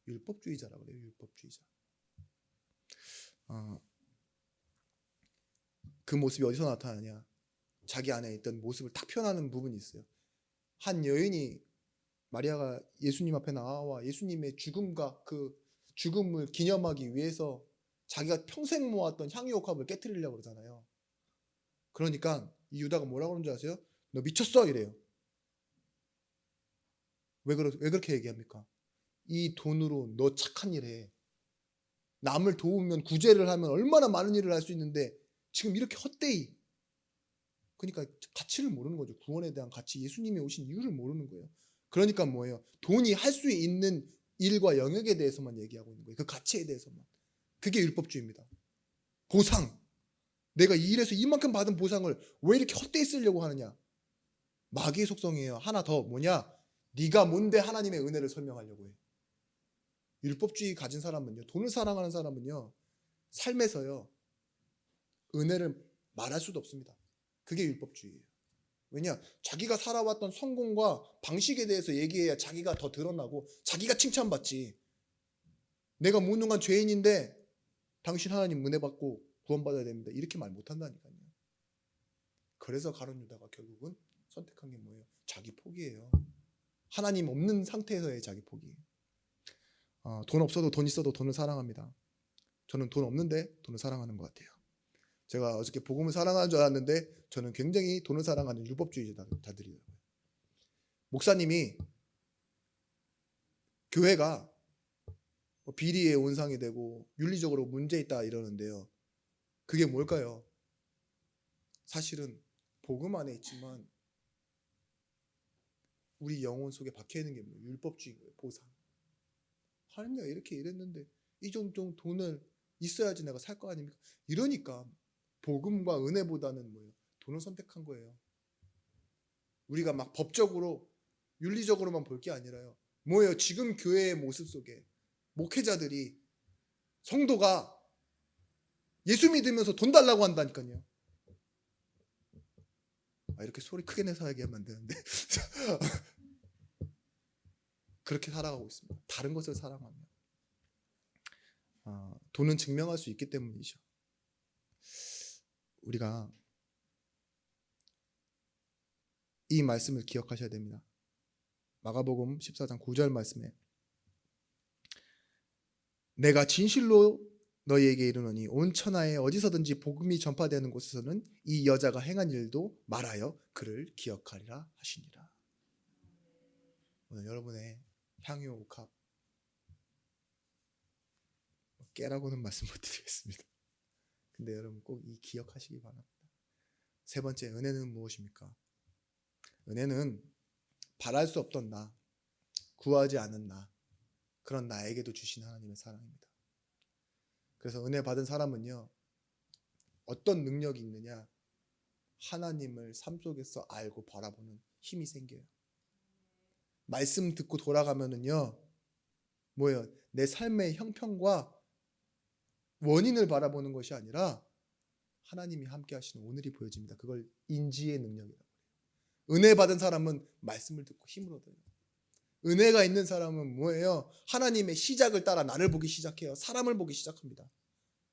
율법주의자라고 그래요. 율법주의자. 그 모습이 어디서 나타나냐? 자기 안에 있던 모습을 딱 표현하는 부분이 있어요. 한 여인이 마리아가 예수님 앞에 나와 예수님의 죽음과 그 죽음을 기념하기 위해서 자기가 평생 모았던 향유옥합을 깨뜨리려고 그러잖아요. 그러니까 이 유다가 뭐라고 그러는 줄 아세요? 너 미쳤어 이래요. 왜 그렇게 얘기합니까? 이 돈으로 너 착한 일 해. 남을 도우면 구제를 하면 얼마나 많은 일을 할 수 있는데 지금 이렇게 헛되이. 그러니까 가치를 모르는 거죠. 구원에 대한 가치, 예수님이 오신 이유를 모르는 거예요. 그러니까 뭐예요? 돈이 할 수 있는 일과 영역에 대해서만 얘기하고 있는 거예요. 그 가치에 대해서만. 그게 율법주의입니다. 보상. 내가 이 일에서 이만큼 받은 보상을 왜 이렇게 헛되이 쓰려고 하느냐? 마귀의 속성이에요. 하나 더 뭐냐? 네가 뭔데 하나님의 은혜를 설명하려고 해. 율법주의 가진 사람은요, 돈을 사랑하는 사람은요, 삶에서요 은혜를 말할 수도 없습니다. 그게 율법주의예요. 왜냐? 자기가 살아왔던 성공과 방식에 대해서 얘기해야 자기가 더 드러나고 자기가 칭찬받지. 내가 무능한 죄인인데 당신 하나님 은혜 받고 구원받아야 됩니다. 이렇게 말 못한다니까요. 그래서 가룟 유다가 결국은 선택한 게 뭐예요? 자기 포기예요. 하나님 없는 상태에서의 자기 포기. 돈 없어도 돈 있어도 돈을 사랑합니다. 저는 돈 없는데 돈을 사랑하는 것 같아요. 제가 어저께 복음을 사랑하는 줄 알았는데 저는 굉장히 돈을 사랑하는 율법주의자들이더라고요. 목사님이 교회가 비리의 온상이 되고 윤리적으로 문제 있다 이러는데요. 그게 뭘까요? 사실은 복음 안에 있지만 우리 영혼 속에 박혀있는 게 뭐예요? 율법주의인 거예요. 보상. 하나님 내가 이렇게 일했는데 이 정도 돈을 있어야지 내가 살 거 아닙니까? 이러니까 복음과 은혜보다는 뭐예요? 돈을 선택한 거예요. 우리가 막 법적으로 윤리적으로만 볼 게 아니라요. 뭐예요? 지금 교회의 모습 속에 목회자들이 성도가 예수 믿으면서 돈 달라고 한다니까요. 이렇게 소리 크게 내서 얘기하면 안 되는데 그렇게 살아가고 있습니다. 다른 것을 사랑하며 돈은 증명할 수 있기 때문이죠. 우리가 이 말씀을 기억하셔야 됩니다. 마가복음 14장 9절 말씀에 내가 진실로 너희에게 이르노니 온 천하에 어디서든지 복음이 전파되는 곳에서는 이 여자가 행한 일도 말하여 그를 기억하리라 하시니라. 오늘 여러분의 향유옥합 깨라고는 말씀 못 드리겠습니다. 근데 여러분 꼭 이 기억하시기 바랍니다. 세 번째, 은혜는 무엇입니까? 은혜는 바랄 수 없던 나, 구하지 않은 나, 그런 나에게도 주신 하나님의 사랑입니다. 그래서 은혜 받은 사람은요, 어떤 능력이 있느냐? 하나님을 삶 속에서 알고 바라보는 힘이 생겨요. 말씀 듣고 돌아가면은요, 뭐예요? 내 삶의 형편과 원인을 바라보는 것이 아니라 하나님이 함께 하시는 오늘이 보여집니다. 그걸 인지의 능력이라고 해요. 은혜 받은 사람은 말씀을 듣고 힘을 얻어요. 은혜가 있는 사람은 뭐예요? 하나님의 시작을 따라 나를 보기 시작해요. 사람을 보기 시작합니다.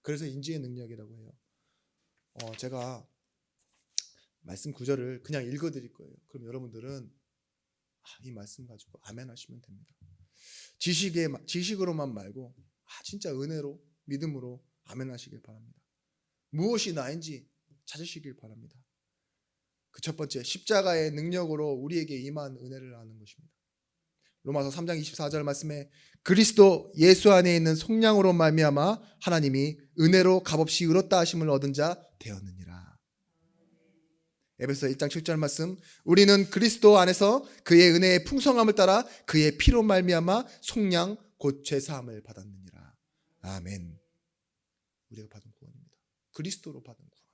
그래서 인지의 능력이라고 해요. 제가 말씀 구절을 그냥 읽어드릴 거예요. 그럼 여러분들은 이 말씀 가지고 아멘 하시면 됩니다. 지식으로만 말고 진짜 은혜로, 믿음으로 아멘 하시길 바랍니다. 무엇이 나인지 찾으시길 바랍니다. 그 첫 번째, 십자가의 능력으로 우리에게 임한 은혜를 아는 것입니다. 로마서 3장 24절 말씀에 그리스도 예수 안에 있는 속량으로 말미암아 하나님이 은혜로 값없이 의롭다 하심을 얻은 자 되었느니라. 에베소 1장 7절 말씀, 우리는 그리스도 안에서 그의 은혜의 풍성함을 따라 그의 피로 말미암아 속량 곧 죄사함을 받았느니라. 아멘. 우리가 받은 구원입니다. 그리스도로 받은 구원.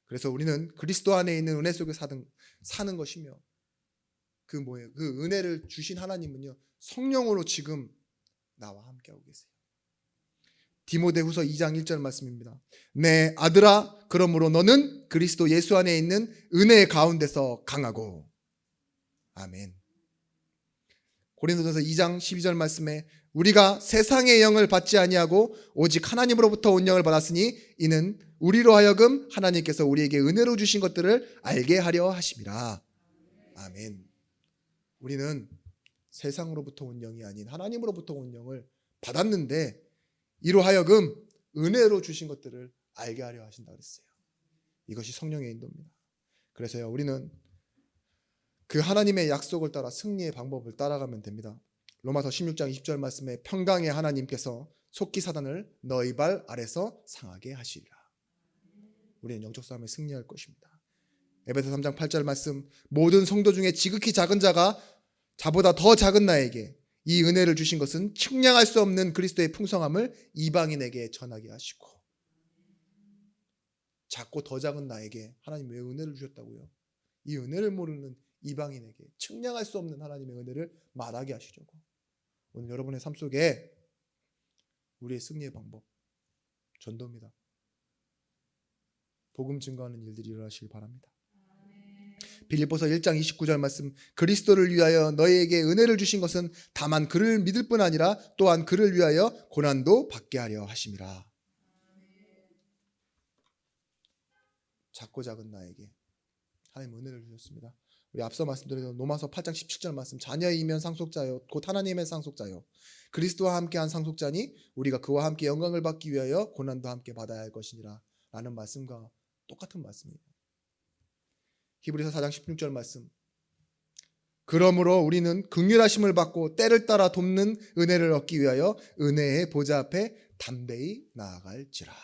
그래서 우리는 그리스도 안에 있는 은혜 속에 사는 것이며, 그 은혜를 주신 하나님은요, 성령으로 지금 나와 함께하고 계세요. 디모데후서 2장 1절 말씀입니다. 내 아들아, 그러므로 너는 그리스도 예수 안에 있는 은혜 가운데서 강하고. 아멘. 고린도전서 2장 12절 말씀에 우리가 세상의 영을 받지 아니하고 오직 하나님으로부터 온 영을 받았으니 이는 우리로 하여금 하나님께서 우리에게 은혜로 주신 것들을 알게 하려 하심이라. 아멘. 우리는 세상으로부터 온 영이 아닌 하나님으로부터 온 영을 받았는데 이로 하여금 은혜로 주신 것들을 알게 하려 하신다 그랬어요. 이것이 성령의 인도입니다. 그래서요, 우리는 그 하나님의 약속을 따라 승리의 방법을 따라가면 됩니다. 로마서 16장 20절 말씀에 평강의 하나님께서 속히 사단을 너희 발 아래서 상하게 하시리라. 우리는 영적 싸움에 승리할 것입니다. 에베소 3장 8절 말씀, 모든 성도 중에 지극히 작은 자가 자보다 더 작은 나에게 이 은혜를 주신 것은 측량할 수 없는 그리스도의 풍성함을 이방인에게 전하게 하시고. 작고 더 작은 나에게 하나님 왜 은혜를 주셨다고요? 이 은혜를 모르는 이방인에게 측량할 수 없는 하나님의 은혜를 말하게 하시려고. 오늘 여러분의 삶 속에 우리의 승리의 방법, 전도입니다. 복음 증거하는 일들이 일어나시길 바랍니다. 빌립보서 1장 29절 말씀, 그리스도를 위하여 너희에게 은혜를 주신 것은 다만 그를 믿을 뿐 아니라 또한 그를 위하여 고난도 받게 하려 하심이라. 작고 작은 나에게 하나님 은혜를 주셨습니다. 우리 앞서 말씀드린 로마서 8장 17절 말씀, 자녀이면 상속자요 곧 하나님의 상속자요 그리스도와 함께한 상속자니 우리가 그와 함께 영광을 받기 위하여 고난도 함께 받아야 할 것이니라 라는 말씀과 똑같은 말씀이에요. 히브리서 4장 16절 말씀, 그러므로 우리는 긍휼하심을 받고 때를 따라 돕는 은혜를 얻기 위하여 은혜의 보좌 앞에 담대히 나아갈지라.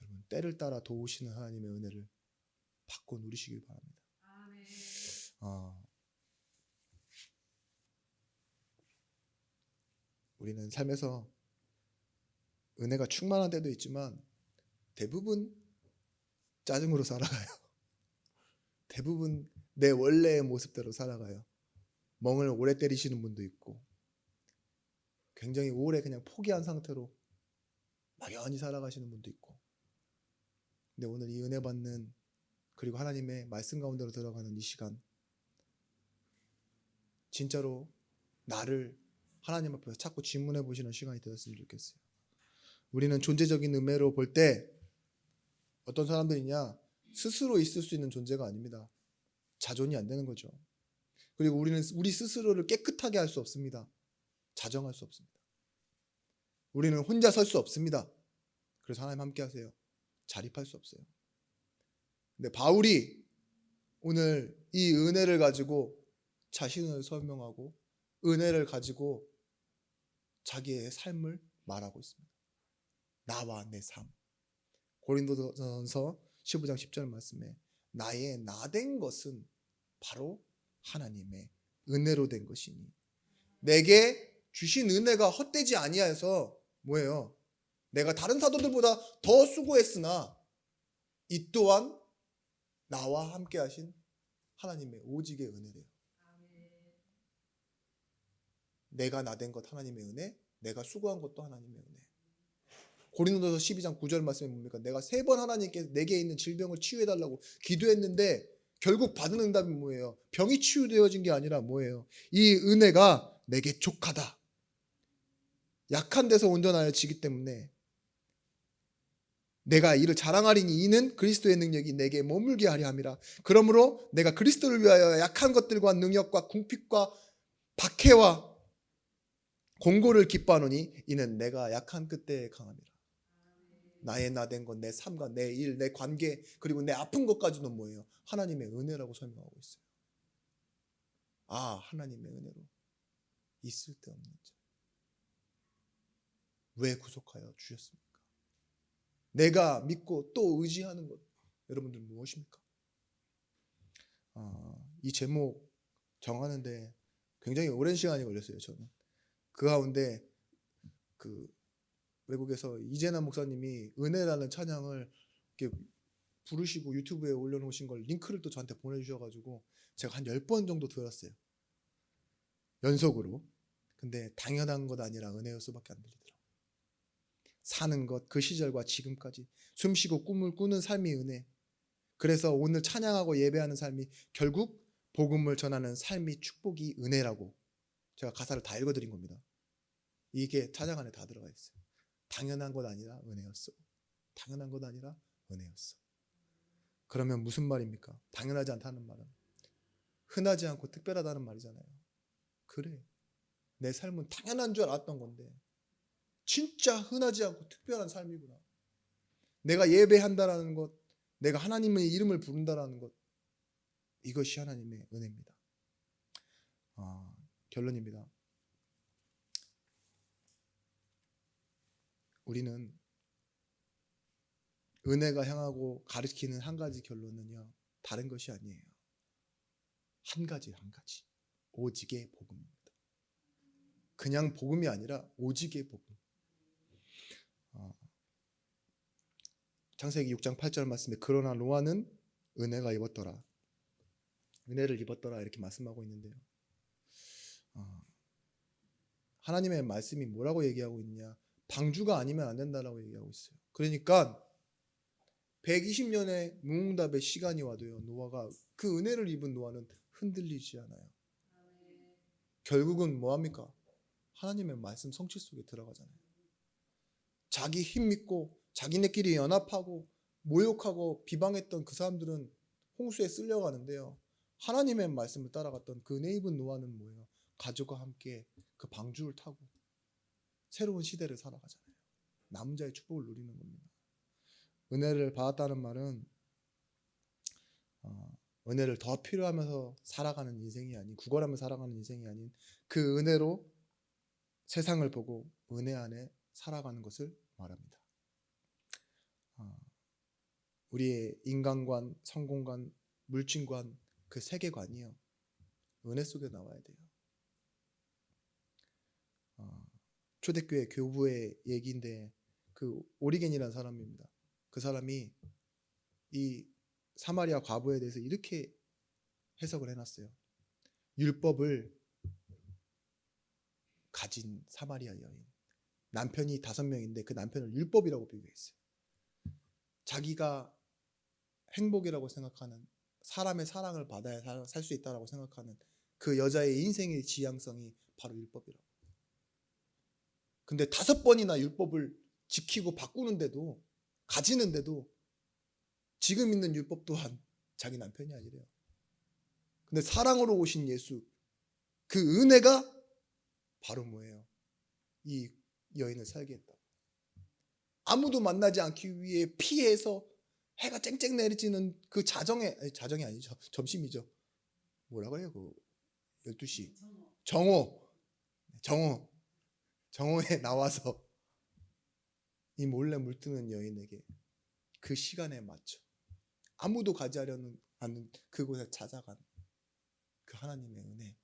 여러분, 때를 따라 도우시는 하나님의 은혜를 받고 누리시길 바랍니다. 우리는 삶에서 은혜가 충만한 때도 있지만 대부분 짜증으로 살아가요. 대부분 내 원래의 모습대로 살아가요. 멍을 오래 때리시는 분도 있고 굉장히 오래 그냥 포기한 상태로 막연히 살아가시는 분도 있고. 근데 오늘 이 은혜 받는 그리고 하나님의 말씀 가운데로 들어가는 이 시간, 진짜로 나를 하나님 앞에서 자꾸 질문해 보시는 시간이 되었으면 좋겠어요. 우리는 존재적인 은혜로 볼 때 어떤 사람들이냐, 스스로 있을 수 있는 존재가 아닙니다. 자존이 안 되는 거죠. 그리고 우리는 우리 스스로를 깨끗하게 할 수 없습니다. 자정할 수 없습니다. 우리는 혼자 설 수 없습니다. 그래서 하나님 함께 하세요. 자립할 수 없어요. 근데 바울이 오늘 이 은혜를 가지고 자신을 설명하고 은혜를 가지고 자기의 삶을 말하고 있습니다. 나와 내 삶. 고린도전서 15장 10절 말씀에 나의 나된 것은 바로 하나님의 은혜로 된 것이니 내게 주신 은혜가 헛되지 아니하여서 뭐예요? 내가 다른 사도들보다 더 수고했으나 이 또한 나와 함께 하신 하나님의 오직의 은혜래요. 내가 나된 것 하나님의 은혜, 내가 수고한 것도 하나님의 은혜. 고린도전서 12장 9절 말씀에 뭡니까? 내가 3번 하나님께 내게 있는 질병을 치유해달라고 기도했는데 결국 받은 응답이 뭐예요? 병이 치유되어진 게 아니라 뭐예요? 이 은혜가 내게 족하다. 약한 데서 온전하여지기 때문에 내가 이를 자랑하리니 이는 그리스도의 능력이 내게 머물게 하려 함이라. 그러므로 내가 그리스도를 위하여 약한 것들과 능력과 궁핍과 박해와 공고를 기뻐하노니 이는 내가 약한 그때에 강함이라. 나의 나된 것, 내 삶과 내 일, 내 관계, 그리고 내 아픈 것까지도 뭐예요? 하나님의 은혜라고 설명하고 있어요. 아, 하나님의 은혜로 있을 데 없는 자. 왜 구속하여 주셨습니까? 내가 믿고 또 의지하는 것, 여러분들 무엇입니까? 이 제목 정하는데 굉장히 오랜 시간이 걸렸어요. 저는 그 가운데 그 외국에서 이재남 목사님이 은혜라는 찬양을 이렇게 부르시고 유튜브에 올려놓으신 걸 링크를 또 저한테 보내주셔가지고 제가 한 10번 정도 들었어요. 연속으로. 근데 당연한 것 아니라 은혜일 수밖에 안 들리더라고요. 사는 것, 그 시절과 지금까지 숨쉬고 꿈을 꾸는 삶이 은혜. 그래서 오늘 찬양하고 예배하는 삶이 결국 복음을 전하는 삶이 축복이 은혜라고 제가 가사를 다 읽어드린 겁니다. 이게 찬양 안에 다 들어가 있어요. 당연한 것 아니라 은혜였어. 당연한 것 아니라 은혜였어. 그러면 무슨 말입니까? 당연하지 않다는 말은 흔하지 않고 특별하다는 말이잖아요. 그래, 내 삶은 당연한 줄 알았던 건데 진짜 흔하지 않고 특별한 삶이구나. 내가 예배한다라는 것, 내가 하나님의 이름을 부른다라는 것, 이것이 하나님의 은혜입니다. 결론입니다. 우리는 은혜가 향하고 가르치는 한 가지 결론은요, 다른 것이 아니에요. 한 가지. 오직의 복음입니다. 그냥 복음이 아니라 오직의 복음. 창세기 6장 8절 말씀에 그러나 노아는 은혜가 입었더라. 은혜를 입었더라 이렇게 말씀하고 있는데요. 하나님의 말씀이 뭐라고 얘기하고 있냐? 방주가 아니면 안 된다라고 얘기하고 있어요. 그러니까 120년의 무응답의 시간이 와도요, 노아가 그 은혜를 입은 노아는 흔들리지 않아요. 결국은 뭐합니까? 하나님의 말씀 성취 속에 들어가잖아요. 자기 힘 믿고 자기네끼리 연합하고 모욕하고 비방했던 그 사람들은 홍수에 쓸려가는데요, 하나님의 말씀을 따라갔던 그 은혜 입은 노아는 뭐예요? 가족과 함께 그 방주를 타고 새로운 시대를 살아가잖아요. 남은 자의 축복을 누리는 겁니다. 은혜를 받았다는 말은 은혜를 더 필요하면서 살아가는 인생이 아닌, 구걸하며 살아가는 인생이 아닌 그 은혜로 세상을 보고 은혜 안에 살아가는 것을 말합니다. 우리의 인간관, 성공관, 물질관, 그 세계관이요, 은혜 속에 나와야 돼요. 초대교회 교부의 얘기인데 그 오리겐이라는 사람입니다. 그 사람이 이 사마리아 과부에 대해서 이렇게 해석을 해놨어요. 율법을 가진 사마리아 여인, 남편이 5명인데 그 남편을 율법이라고 비교했어요. 자기가 행복이라고 생각하는, 사람의 사랑을 받아야 살 수 있다고 생각하는 그 여자의 인생의 지향성이 바로 율법이라고. 근데 5번이나 율법을 지키고 바꾸는데도, 가지는데도 지금 있는 율법 또한 자기 남편이 아니래요. 근데 사랑으로 오신 예수, 그 은혜가 바로 뭐예요? 이 여인을 살게 했다. 아무도 만나지 않기 위해 피해서 해가 쨍쨍 내리지는 그 자정이 아니죠. 점심이죠. 뭐라 그래요? 그 12시. 정오. 정오에 나와서 이 몰래 물드는 여인에게 그 시간에 맞춰 아무도 가지 않는 그곳에 찾아간 그 하나님의 은혜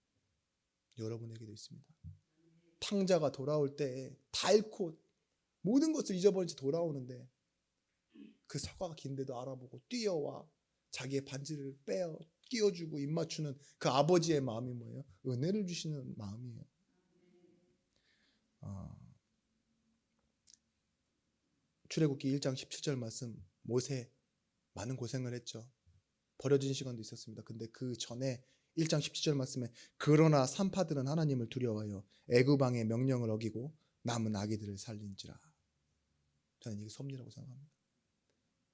여러분에게도 있습니다. 탕자가 돌아올 때 다 잃고 모든 것을 잊어버린 채 돌아오는데 그 서가가 긴데도 알아보고 뛰어와 자기의 반지를 빼어 끼워주고 입맞추는 그 아버지의 마음이 뭐예요? 은혜를 주시는 마음이에요. 출애굽기 1장 17절 말씀, 모세 많은 고생을 했죠. 버려진 시간도 있었습니다. 근데 그 전에 1장 17절 말씀에 그러나 산파들은 하나님을 두려워하여 애굽 왕의 명령을 어기고 남은 아기들을 살린지라. 저는 이게 섭리라고 생각합니다.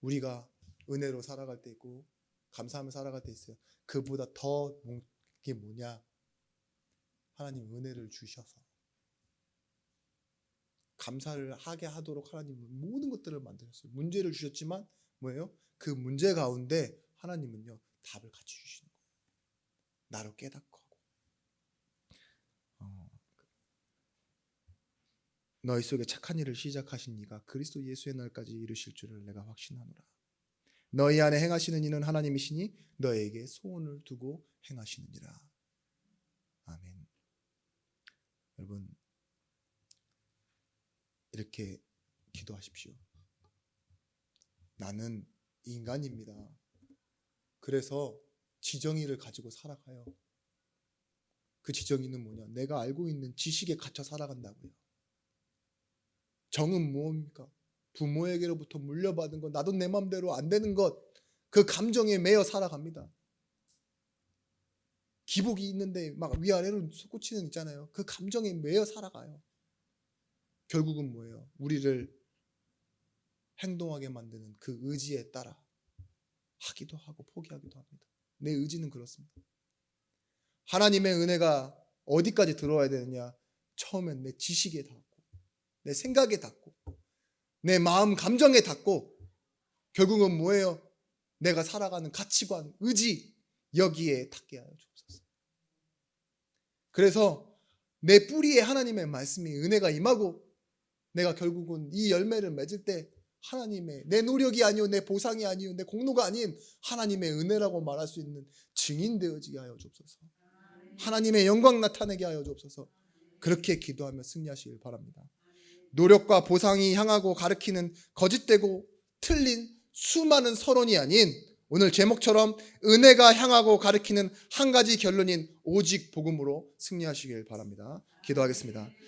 우리가 은혜로 살아갈 때 있고 감사하며 살아갈 때 있어요. 그보다 더 이게 뭐냐? 하나님 은혜를 주셔서 감사를 하게 하도록 하나님은 모든 것들을 만드셨어요. 문제를 주셨지만 뭐예요? 그 문제 가운데 하나님은요 답을 같이 주시는 거예요. 나로 깨닫고 하고 너희 속에 착한 일을 시작하신 이가 그리스도 예수의 날까지 이루실 줄을 내가 확신하노라. 너희 안에 행하시는 이는 하나님이시니 너희에게 소원을 두고 행하시느니라. 아멘. 여러분 이렇게 기도하십시오. 나는 인간입니다. 그래서 지정의를 가지고 살아가요. 그 지정의는 뭐냐? 내가 알고 있는 지식에 갇혀 살아간다고요. 정은 무엇입니까? 부모에게로부터 물려받은 것, 나도 내 맘대로 안 되는 것, 그 감정에 매여 살아갑니다. 기복이 있는데 막 위아래로 솟구치는 있잖아요. 그 감정에 매여 살아가요. 결국은 뭐예요? 우리를 행동하게 만드는 그 의지에 따라 하기도 하고 포기하기도 합니다. 내 의지는 그렇습니다. 하나님의 은혜가 어디까지 들어와야 되느냐? 처음엔 내 지식에 닿고 내 생각에 닿고 내 마음 감정에 닿고 결국은 뭐예요? 내가 살아가는 가치관, 의지 여기에 닿게 하여 주옵소서. 그래서 내 뿌리에 하나님의 말씀이 은혜가 임하고 내가 결국은 이 열매를 맺을 때 하나님의 내 노력이 아니요 내 보상이 아니요 내 공로가 아닌 하나님의 은혜라고 말할 수 있는 증인 되어지게 하여 주옵소서. 하나님의 영광 나타내게 하여 주옵소서. 그렇게 기도하며 승리하시길 바랍니다. 노력과 보상이 향하고 가르치는 거짓되고 틀린 수많은 서론이 아닌 오늘 제목처럼 은혜가 향하고 가르치는 한 가지 결론인 오직 복음으로 승리하시길 바랍니다. 기도하겠습니다.